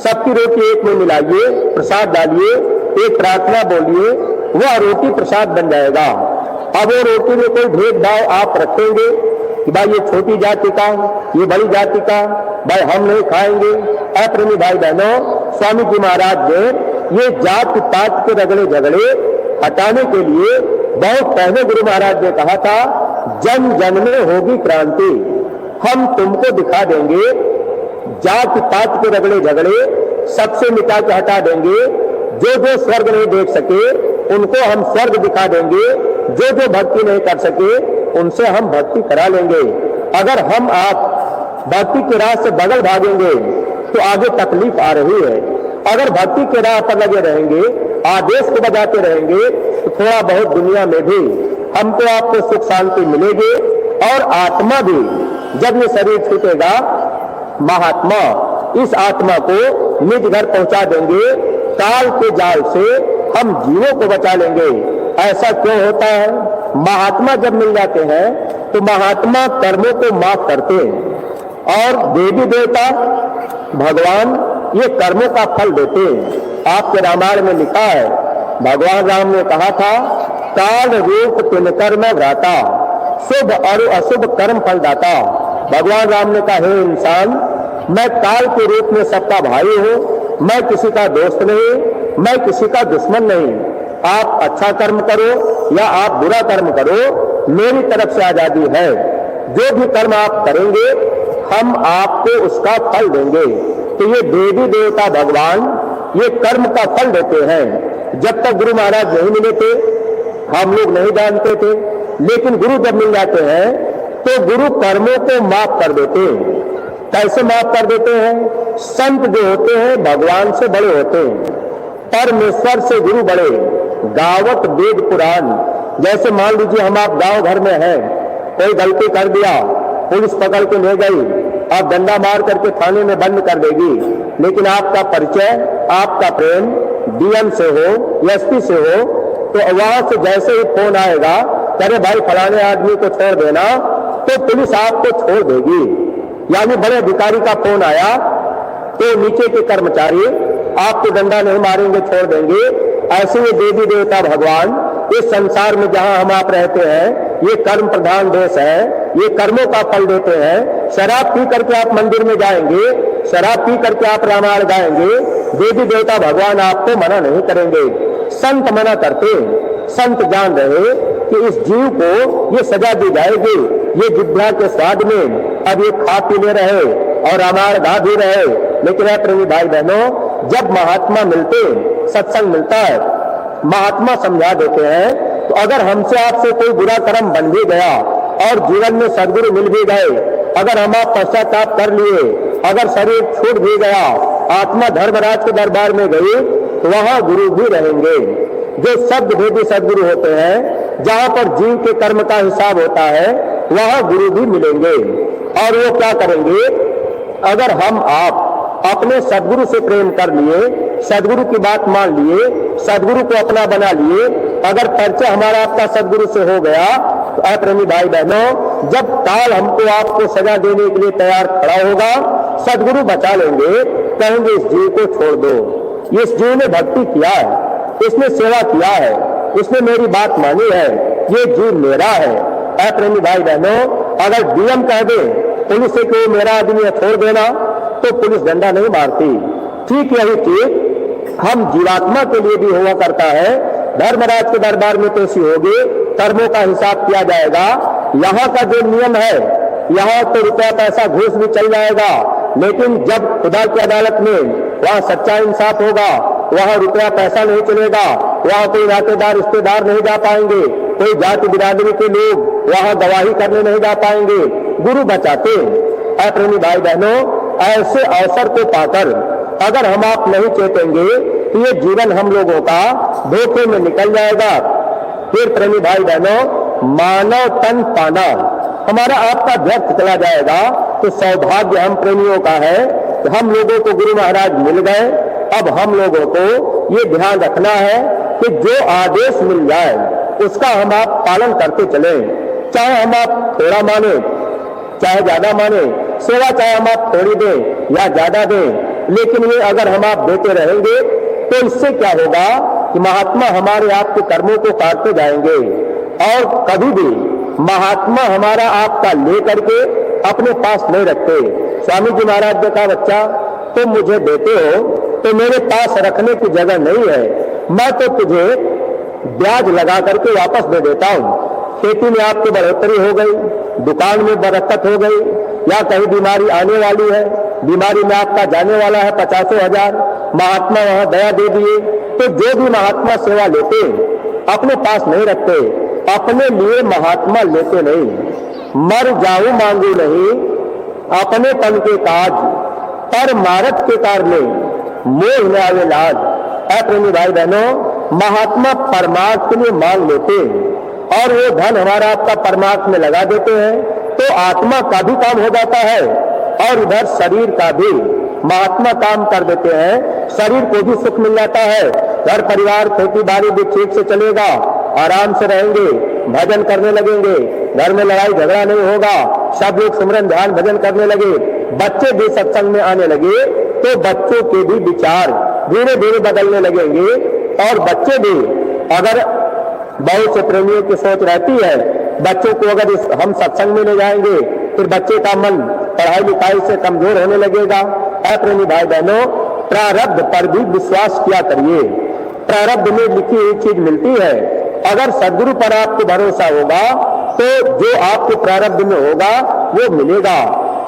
सबकी रोटी एक में मिलाइए, प्रसाद डालिए, एक प्रार्थना बोलिए, वह रोटी प्रसाद बन जाएगा। अब वो रोटी में कोई भेदभाव आप रखेंगे कि भाई ये छोटी जाति का, ये बड़ी जाति का, भाई हम नहीं खाएंगे। प्रेमी भाई बहनों, स्वामी जी महाराज ने ये जाति पात के रगड़े झगड़े हटाने के लिए बहुत पहले गुरु महाराज ने कहा था, जन जन में होगी क्रांति। हम तुमको दिखा देंगे, जाति पात के रगड़े झगड़े सबसे मिटा के हटा देंगे। जो जो स्वर्ग नहीं देख सके उनको हम स्वर्ग दिखा देंगे, जो जो भक्ति नहीं कर सके उनसे हम भक्ति करा लेंगे। अगर हम आप भक्ति के राह से बगल भागेंगे तो आगे तकलीफ आ रही है। अगर भक्ति के राह पर लगे रहेंगे, आदेश को बजाते रहेंगे, तो थोड़ा बहुत दुनिया में भी हमको आपको सुख शांति मिलेगी, और आत्मा भी जब ये शरीर छूटेगा, महात्मा इस आत्मा को निज घर पहुंचा देंगे, काल के जाल से हम जीवों को बचा लेंगे। ऐसा क्यों होता है? महात्मा जब मिल जाते हैं तो महात्मा कर्मों को माफ करते हैं, और देवी देवता भगवान ये कर्मों का फल देते हैं। आपके रामायण में लिखा है, भगवान राम ने कहा था, काल रूप तिन कर्म भ्राता, शुभ और अशुभ कर्म फल दाता। भगवान राम ने कहा, हे इंसान, मैं काल के रूप में सबका भाई हूं, मैं किसी का दोस्त नहीं, मैं किसी का दुश्मन नहीं। आप अच्छा कर्म करो या आप बुरा कर्म करो, मेरी तरफ से आजादी है। जो भी कर्म आप करेंगे हम आपको उसका फल देंगे। तो ये देवी देवता भगवान ये कर्म का फल देते हैं। जब तक गुरु महाराज नहीं मिले थे हम लोग नहीं जानते थे, लेकिन गुरु जब मिल जाते हैं तो गुरु कर्मों को माफ कर देते हैं। कैसे माफ कर देते हैं? संत जो होते हैं भगवान से बड़े होते हैं, परमेश्वर से गुरु बड़े। गावत वेद पुराण, जैसे मान लीजिए हम आप गांव घर में हैं, कोई गलती कर दिया, पुलिस पकड़ के ले गई, आप डंडा मार करके थाने में बंद कर देगी, लेकिन आपका परिचय, आपका प्रेम डीएम से हो, एसपी से हो, तो वहां से जैसे ही फोन आएगा, अरे भाई फलाने आदमी को छोड़ देना, तो पुलिस आपको छोड़ देगी। यानी बड़े अधिकारी का फोन आया तो नीचे के कर्मचारी आपको डंडा नहीं मारेंगे, छोड़ देंगे। ऐसे ये देवी देवता भगवान इस संसार में जहां हम आप रहते हैं, ये कर्म प्रधान देश है, ये कर्मों का फल देते हैं। शराब पी करके आप मंदिर में जाएंगे, शराब पी करके आप रामायण गाएंगे, देवी देवता भगवान आपको मना नहीं करेंगे। संत मना करते, संत जान रहे कि इस जीव को ये सजा दी जाएगी, ये जिह्वा के स्वाद में अब ये खा पी ले रहे और अमार गा भी रहे। लेकिन प्रेमी भाई बहनों, जब महात्मा मिलते, सत्संग मिलता है, महात्मा समझा देते हैं, तो अगर हमसे आपसे कोई बुरा कर्म बन भी गया और जीवन में सद्गुरु मिल भी गए, अगर हम आप पश्चाताप कर लिए, अगर शरीर छूट भी गया, आत्मा धर्मराज के दरबार में गई, तो वहां गुरु भी रहेंगे। जो शब्द भेदी सद्गुरु होते हैं, जहां पर जीव के कर्म का हिसाब होता है, वहां गुरु भी मिलेंगे। और वो क्या करेंगे? अगर हम आप अपने सद्गुरु से प्रेम कर लिए, सद्गुरु की बात मान लिए, सद्गुरु को अपना बना लिए, अगर परिचय हमारा आपका सद्गुरु से हो गया, तो प्रेमी भाई बहनों, जब काल हमको आपको सजा देने के लिए तैयार खड़ा होगा, सद्गुरु बचा लेंगे, कहेंगे इस जीव को छोड़ दो। इस जीव ने भक्ति किया है, इसने सेवा किया है, इसने मेरी बात मानी है, ये जीव मेरा है। प्रेमी भाई बहनों, अगर डीएम कह दे पुलिस से कि मेरा आदमी है, छोड़ देना, तो पुलिस डंडा नहीं मारती। ठीक यही चीज हम जीवात्मा के लिए भी हुआ करता है। धर्मराज के दरबार में पेशी होगी, कर्मों का हिसाब किया जाएगा। यहाँ का जो नियम है, यहाँ तो रुपया पैसा घूस भी चल जाएगा, लेकिन जब खुदा की अदालत में वहाँ सच्चा इंसाफ होगा, वहाँ रुपया पैसा नहीं चलेगा, वहाँ कोई नातेदार रिश्तेदार नहीं जा पाएंगे, कोई जाति बिरादरी के लोग वहाँ गवाही करने नहीं जा पाएंगे। गुरु बचाते। प्रेमी भाई बहनों, ऐसे अवसर को पाकर अगर हम आप नहीं चेतेंगे तो ये जीवन हम लोगों का धोखे में निकल जाएगा। फिर प्रेमी भाई बहनों, मानव तन पाना हमारा आपका व्यर्थ चला जाएगा। तो सौभाग्य हम प्रेमियों का है कि हम लोगों को गुरु महाराज मिल गए। अब हम लोगों को ये ध्यान रखना है कि जो आदेश मिल जाए उसका हम आप पालन करते चले, चाहे हम आप थोड़ा माने चाहे ज्यादा माने, सेवा चाहे हम आप थोड़ी दें या ज्यादा दें, लेकिन ये अगर हम आप देते रहेंगे तो इससे क्या होगा कि महात्मा हमारे आपके कर्मों को काटते जाएंगे। और कभी भी महात्मा हमारा आपका ले करके अपने पास नहीं रखते। स्वामी जी महाराज ने कहा, बच्चा तुम मुझे देते हो तो मेरे पास रखने की जगह नहीं है, मैं तो तुझे ब्याज लगा करके वापस दे देता हूं। खेती में आपकी बढ़ोतरी हो गई, दुकान में बरकत हो गई, या कहीं बीमारी आने वाली है, बीमारी में आपका जाने वाला है 50,000, महात्मा वहां दया दे दिए। तो जो भी महात्मा सेवा लेते अपने पास नहीं रखते, अपने लिए महात्मा लेते नहीं। मर जाऊं मांगू नहीं अपने पन के काज, पर मारत के कारणे मोह न आवे लाज। प्रेमी भाई बहनों, महात्मा परमार्थ के लिए मांग लेते और वो धन हमारा आपका परमार्थ में लगा देते हैं, तो आत्मा का भी काम हो जाता है और इधर शरीर का भी महात्मा काम कर देते हैं। शरीर को भी सुख मिल जाता है, घर परिवार खेती बाड़ी भी ठीक से चलेगा, आराम से रहेंगे, भजन करने लगेंगे, घर में लड़ाई झगड़ा नहीं होगा, सब लोग सिमरन ध्यान भजन करने लगे, बच्चे भी सत्संग में आने लगे, तो बच्चों के भी विचार धीरे धीरे बदलने लगेंगे। और बच्चे भी, अगर बहुत से प्रेमियों की सोच रहती है बच्चों को अगर हम सत्संग में ले जाएंगे फिर बच्चे का मन पढ़ाई लिखाई से कमजोर होने लगेगा। प्रेमी भाई बहनों, प्रारब्ध पर भी विश्वास किया करिए। प्रारब्ध में लिखी हुई चीज मिलती है। अगर सद्गुरु पर आपको भरोसा होगा तो जो आपके प्रारब्ध में होगा वो मिलेगा।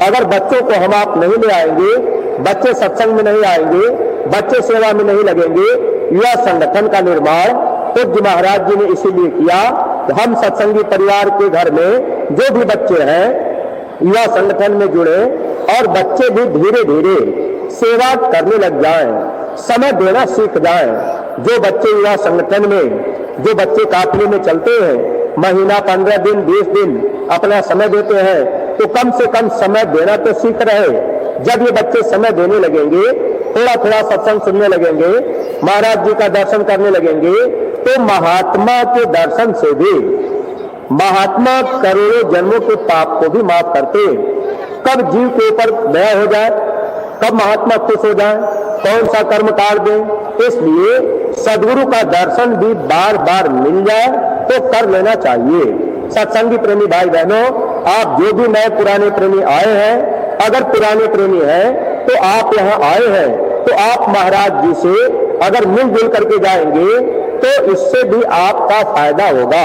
अगर बच्चों को हम आप नहीं ले आएंगे, बच्चे सत्संग में नहीं आएंगे, बच्चे सेवा में नहीं लगेंगे, युवा संगठन का निर्माण पूज्य महाराज जी ने इसीलिए किया कि हम सत्संगी परिवार के घर में जो भी बच्चे हैं युवा संगठन में जुड़े और बच्चे भी धीरे धीरे सेवा करने लग जाएं, समय देना सीख जाएं। जो बच्चे युवा संगठन में, जो बच्चे काफिले में चलते हैं, महीना 15 दिन 20 दिन अपना समय देते हैं, तो कम से कम समय देना तो सीख रहे। जब ये बच्चे समय देने लगेंगे, थोड़ा थोड़ा सत्संग सुनने लगेंगे, महाराज जी का दर्शन करने लगेंगे, तो महात्मा के दर्शन से भी महात्मा करोड़ों जन्मों के पाप को भी माफ करते। कब जीव के ऊपर दया हो जाए, कब महात्मा खुश हो जाए, कौन सा कर्म काट दें। इसलिए सद्गुरु का दर्शन भी बार बार मिल जाए तो कर लेना चाहिए। सत्संगी प्रेमी भाई बहनों, आप जो भी नए पुराने प्रेमी आए हैं, अगर पुराने प्रेमी हैं तो आप यहाँ आए हैं तो आप महाराज जी से अगर मिलजुल करके जाएंगे तो इससे भी आपका फायदा होगा।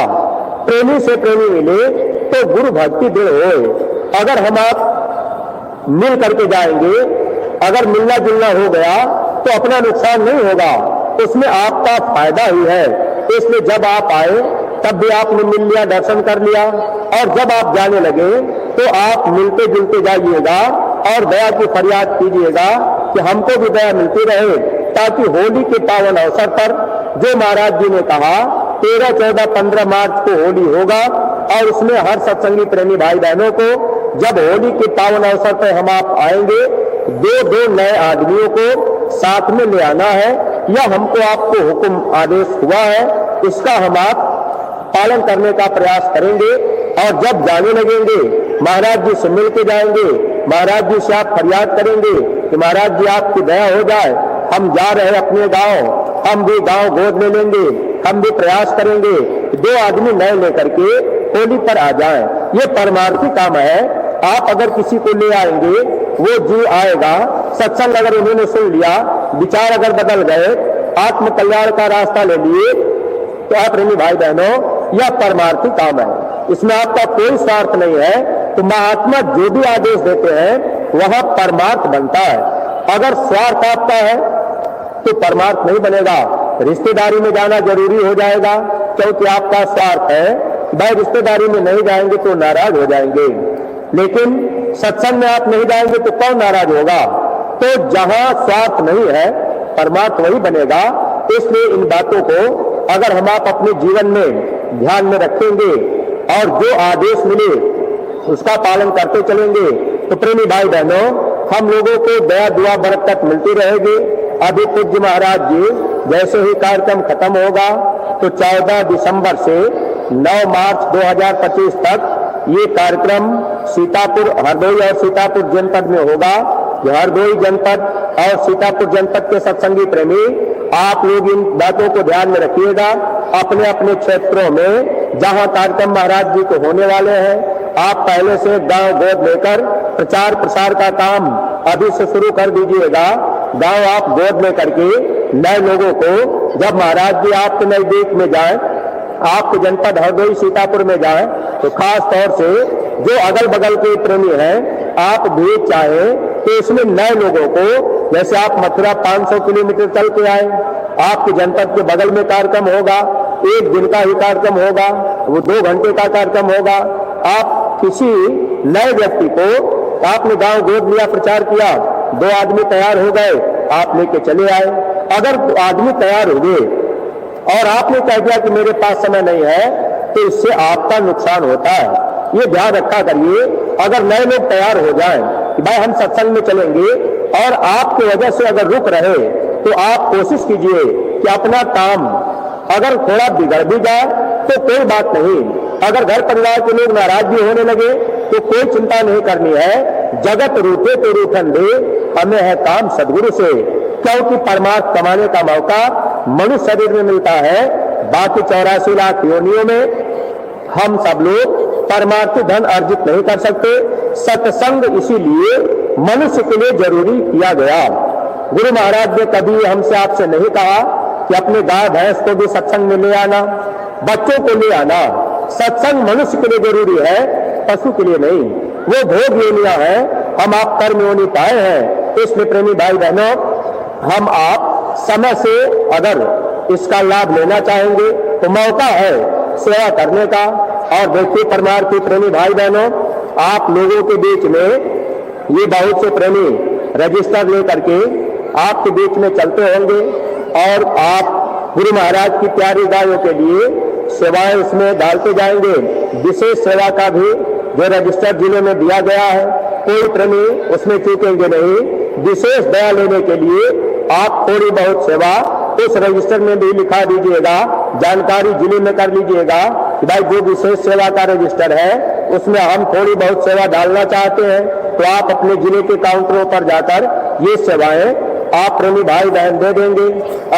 प्रेमी से प्रेमी मिले तो गुरु भक्ति दृढ़ होए। अगर हम आप मिल करके जाएंगे, अगर मिलना जुलना हो गया तो अपना नुकसान नहीं होगा, उसमें आपका फायदा ही है। इसलिए जब आप आए तब भी आपने मिल लिया, दर्शन कर लिया, और जब आप जाने लगे तो आप मिलते जुलते जाइएगा और दया की फरियाद कीजिएगा कि हमको भी दया मिलती रहे, ताकि होली के पावन अवसर पर जो महाराज जी ने कहा 13, 14, 15 मार्च को होली होगा, और उसमें हर सत्संगी प्रेमी भाई बहनों को जब होली के पावन अवसर पर हम आप आएंगे, दो नए आदमियों को साथ में ले आना है। यह हमको आपको हुक्म आदेश हुआ है, इसका हम आप पालन करने का प्रयास करेंगे। और जब जाने लगेंगे महाराज जी से मिल के जाएंगे, महाराज जी से आप फरियाद करेंगे कि महाराज जी आपकी दया हो जाए, हम जा रहे हैं अपने गांव, हम भी गांव गोद में लेंगे, हम भी प्रयास करेंगे कि 2 आदमी नए लेकर के होली पर आ जाएं। ये परमार्थी काम है। आप अगर किसी को ले आएंगे, वो जी आएगा, सत्संग अगर उन्होंने सुन लिया, विचार अगर बदल गए, आत्म कल्याण का रास्ता ले लिए, तो आप प्रेमी भाई बहनों, यह परमार्थी काम है, इसमें आपका कोई स्वार्थ नहीं है। तो महात्मा जो भी आदेश देते हैं वह परमार्थ बनता है। अगर स्वार्थ आपका है तो परमार्थ नहीं बनेगा। रिश्तेदारी में जाना जरूरी हो जाएगा क्योंकि आपका स्वार्थ है, भाई रिश्तेदारी में नहीं जाएंगे तो नाराज हो जाएंगे, लेकिन सत्संग में आप नहीं जाएंगे तो कौन नाराज होगा। तो जहां स्वार्थ नहीं है परमार्थ वही बनेगा। इसलिए इन बातों को अगर हम आप अपने जीवन में ध्यान में रखेंगे और जो आदेश मिले उसका पालन करते चलेंगे, तो प्रेमी भाई बहनों, हम लोगों को दया दुआ बरकत मिलती रहेगी। अभी पूज्य महाराज जी जैसे ही कार्यक्रम खत्म होगा तो 14 दिसंबर से 9 मार्च 2025 तक ये कार्यक्रम सीतापुर, हरदोई और सीतापुर जनपद में होगा। हरदोई जनपद और सीतापुर जनपद के सत्संगी प्रेमी, आप लोग इन बातों को ध्यान में रखिएगा। अपने अपने क्षेत्रों में जहां कार्यक्रम महाराज जी को होने वाले हैं, आप पहले से गांव गोद लेकर प्रचार प्रसार का काम अभी से शुरू कर दीजिएगा। गांव आप गोद में करके नए लोगों को जब महाराज जी आपके नजदीक में जाएं, आपके जनपद हरदोई सीतापुर में जाएं, तो खास तौर से जो अगल बगल के प्रेमी हैं, आप भी चाहें तो इसमें नए लोगों को, जैसे आप मथुरा 500 किलोमीटर चल के आए, आपके जनपद के बगल में कार्यक्रम होगा, 1 दिन का ही कार्यक्रम होगा, वो 2 घंटे का कार्यक्रम होगा। आप किसी नए व्यक्ति को, आपने गांव गोद लिया, प्रचार किया, 2 आदमी तैयार हो गए, आप लेके चले आए। अगर आदमी तैयार हो गए और आपने कह दिया कि मेरे पास समय नहीं है, तो इससे आपका नुकसान होता है। ये ध्यान रखा करिए। अगर नए लोग तैयार हो जाएं कि भाई हम सत्संग में चलेंगे, और आपकी वजह से अगर रुक रहे, तो आप कोशिश कीजिए कि अपना काम अगर थोड़ा बिगड़ भी जाए तो कोई बात नहीं। अगर घर परिवार के लोग नाराज भी होने लगे तो कोई चिंता नहीं करनी है। जगत रूठे तो रूठन दे, हमें है काम सदगुरु से, क्योंकि परमार्थ कमाने का मौका मनुष्य शरीर में मिलता है। बाकी 84 लाख योनियों में हम सब लोग परमार्थी धन अर्जित नहीं कर सकते। सत्संग इसीलिए मनुष्य के लिए जरूरी किया गया। गुरु महाराज ने कभी हमसे आपसे नहीं कहा कि अपने गाय भैंस को भी सत्संग में ले आना, बच्चों को ले आना। सत्संग मनुष्य के लिए जरूरी है, पशु के लिए नहीं। वो भोग योनियां हैं, हम आप कर्म योनि पाए हैं। इसलिए प्रेमी भाई बहनों, हम आप समय से अगर इसका लाभ लेना चाहेंगे तो मौका है सेवा करने का। और देखिए परमार्थी प्रेमी भाई बहनों, आप लोगों के बीच में ये बहुत से प्रेमी रजिस्टर लेकर के आपके बीच में चलते होंगे, और आप गुरु महाराज की प्यारी गायों के लिए सेवाएं उसमें डालते जाएंगे। विशेष सेवा का भी जो रजिस्टर जिले में दिया गया है, कोई प्रेमी उसमें चूकेंगे नहीं। विशेष दया लेने के लिए आप थोड़ी बहुत सेवा उस रजिस्टर में भी लिखा दीजिएगा, जानकारी जिले में कर लीजिएगा कि भाई जो विशेष सेवा का रजिस्टर है उसमें हम थोड़ी बहुत सेवा डालना चाहते हैं। तो आप अपने जिले के काउंटरों पर जाकर ये सेवाएं आप प्रेमी भाई बहन दे देंगे।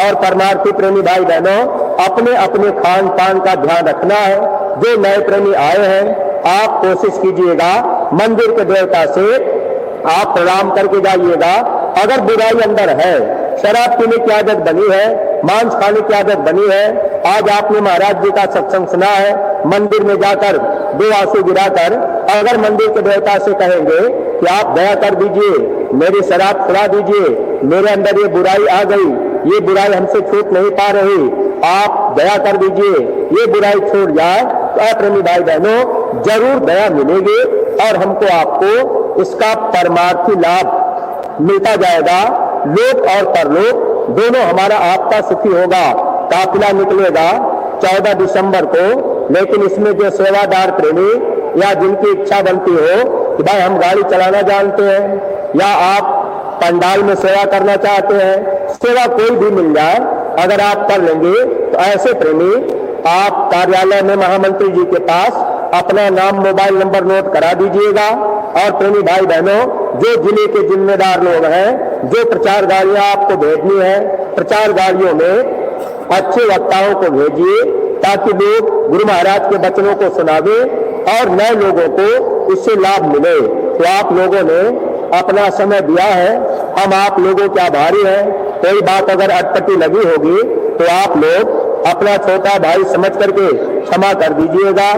और परमार्थी प्रेमी भाई बहनों, अपने अपने खान पान का ध्यान रखना है। जो नए प्रेमी आए हैं, आप कोशिश कीजिएगा मंदिर के देवता से आप प्रणाम करके जाइएगा। अगर बुराई अंदर है शराब पीने की आदत बनी है, मांस खाने की आदत बनी है। आज आपने महाराज जी का सत्संग सुना है, मंदिर में जाकर 2 आंसू गिराकर अगर मंदिर के देवता से कहेंगे कि आप दया कर दीजिए, मेरी शराब छुड़ा दीजिए, मेरे अंदर ये बुराई आ गई, ये बुराई हमसे छूट नहीं पा रही, आप दया कर दीजिए, ये बुराई छूट जाए, तो प्रेमी भाई बहनों जरूर दया मिलेगी और हमको आपको इसका परमार्थी लाभ मिलता जाएगा। लोक और परलोक दोनों हमारा आपका सुखी होगा। काफिला निकलेगा 14 दिसंबर को, लेकिन इसमें जो सेवादार प्रेमी या जिनकी इच्छा बनती हो कि भाई हम गाड़ी चलाना जानते हैं या आप पंडाल में सेवा करना चाहते हैं, सेवा कोई भी मिल जाए अगर आप कर लेंगे, तो ऐसे प्रेमी आप कार्यालय में महामंत्री जी के पास अपना नाम मोबाइल नंबर नोट करा दीजिएगा। और प्रेमी भाई बहनों, जो जिले के जिम्मेदार लोग हैं, जो प्रचार गाड़ियां आपको भेजनी है, प्रचार गाड़ियों में अच्छे वक्ताओं को भेजिए ताकि लोग गुरु महाराज के वचनों को सुनावे और नए लोगों को इससे लाभ मिले। तो आप लोगों ने अपना समय दिया है, हम आप लोगों के आभारी हैं। कोई बात अगर अटपटी लगी होगी तो आप लोग अपना छोटा भाई समझ करके क्षमा कर दीजिएगा।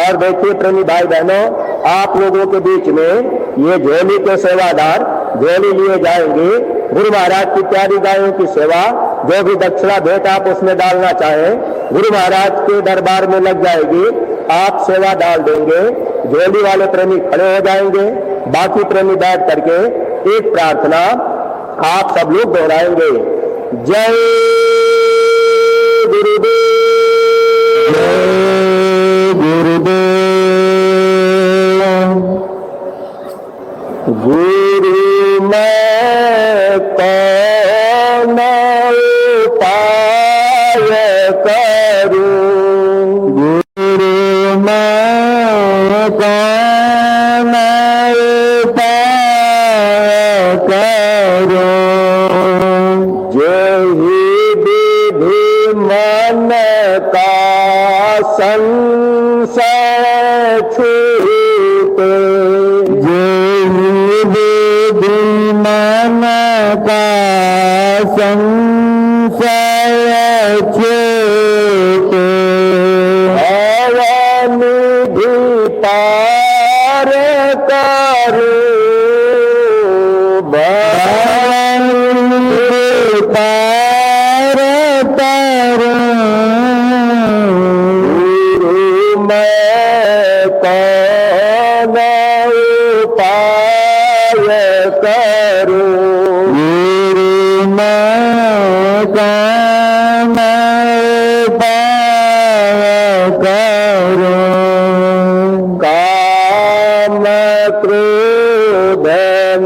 और देखिए प्रेमी भाई बहनों, आप लोगों के बीच में ये झोली के सेवादार झोली लिए जाएंगे, गुरु महाराज की प्यारी गायों की सेवा, जो भी दक्षिणा भेंट आप उसमें डालना चाहें गुरु महाराज के दरबार में लग जाएगी, आप सेवा डाल देंगे। झोली वाले प्रेमी खड़े हो जाएंगे, बाकी प्रेमी बैठ करके एक प्रार्थना आप सब लोग दोहराएंगे। जय गुरुदेव, गुरु मैं कौन उपाय करूं, गुरु मैं कौन उपाय करूं, जेहि विधि मन का संशय छूटे, मन का संशय छूटे, अवनिधि पार करूं, भवनिधि पार करूं, गुरु मैं कौन उपाय करूं, गुरु मैं कौन उपाय करूं, काम क्रोध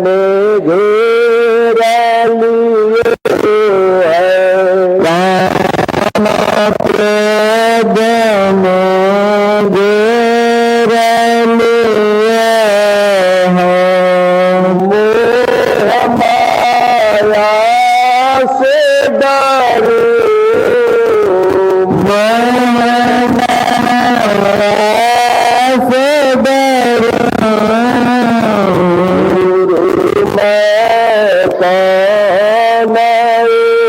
में घेरा लिए है, काम क्रोध में घेरा लिए है, माया से डरूं, माया से डरूं, गुरु मैं कौन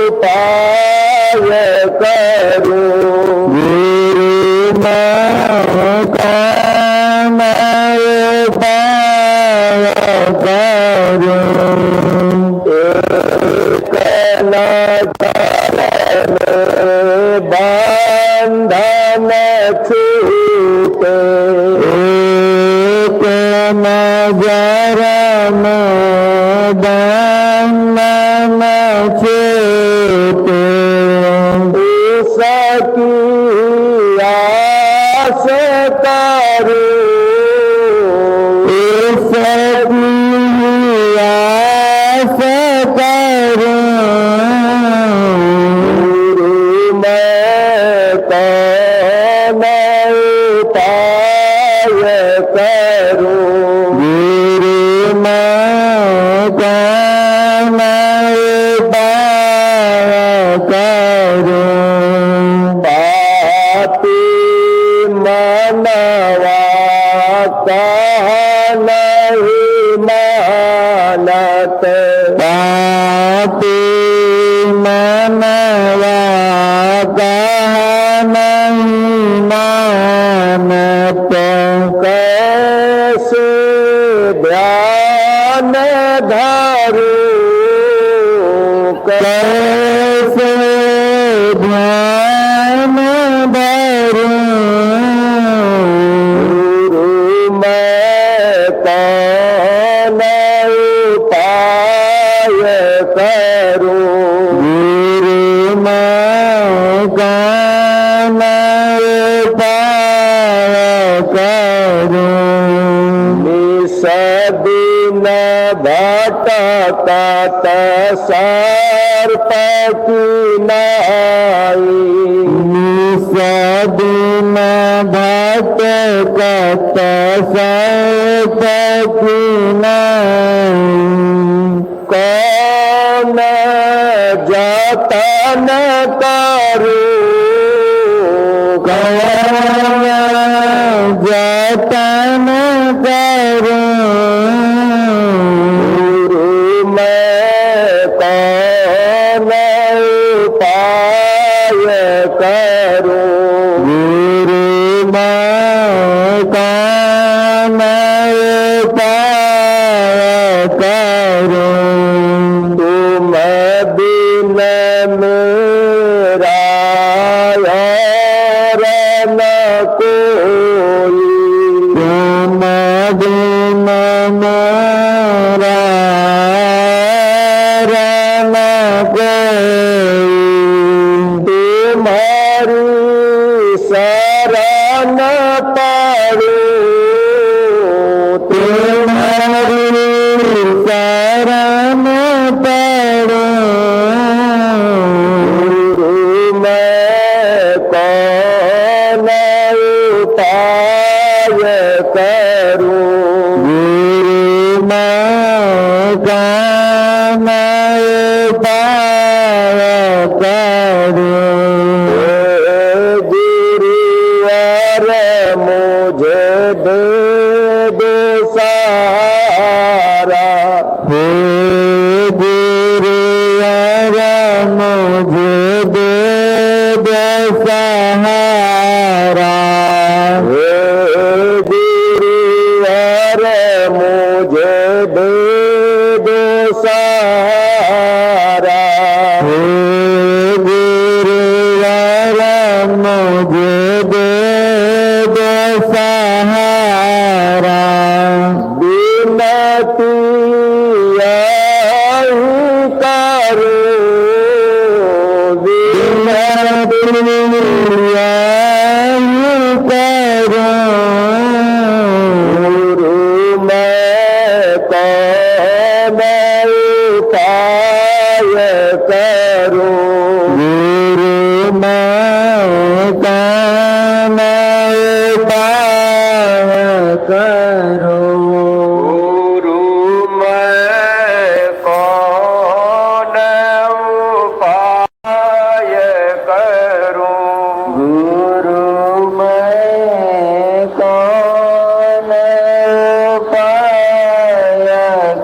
उपाय करूं, गुरु मैं कौन उपाय करूं, बंधन छूटे, एक नजर में बंधन छूटे, उसकी आस करूं, उसकी आस करूं, कौन उपाय करूं, गुरु मैं सर्प की नाई, निषादिन भटकत सर्प की नाई, कौन जतन करो, कौन जतन करो, गुरु मैं कौन उपाय करूं, गुरु मैं कौन उपाय करूं, तुम बिन मेरा और न कोई, तुम बिन मेरा रन कोई, तुम्हारी शरण पड़ो, तुम्हारी शरण पड़ो, गुरु मैं कौन उपाय करूं, गुरु मैं कौन उपाय करूं, गुरुवर मुझे दे दो सहारा, हे गुरुवर मुझे दे दो सहारा, हे गुरुवर मुझे दे दो सहारा, हे गुरुवर मुझे दे दो सहारा, बिनती यही करो, बिनती गुरु मैं कौन उपाय करूं, गुरु मैं कौन उपाय करूं, गुरु मैं कौन उपाय करूं, गुरु मैं कौन उपाय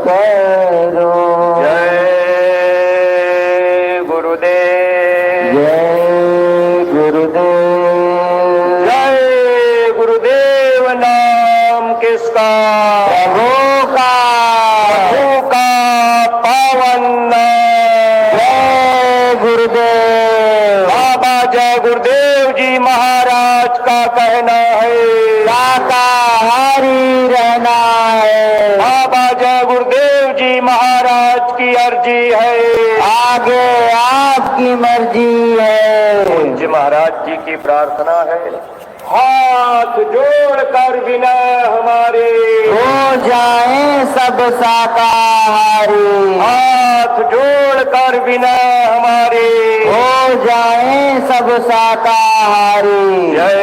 करूं, जय गुरुदेव, जय गुरुदेव, जय गुरुदेव। नाम किसका? प्रभु का, प्रभु का पावन नाम। जय गुरुदेव, बाबा जय गुरुदेव जी महाराज का कहना है, शाकाहारी रहना है, बाबा जय गुरुदेव जी महाराज की अर्जी है, आगे आपकी मर्जी है, पूज्य महाराज जी की प्रार्थना है, हाथ जोड़कर विनय हमारे हो जाए सब शाकाहारी, हाथ जोड़कर विनय हमारे हो जाए सब शाकाहारी, जय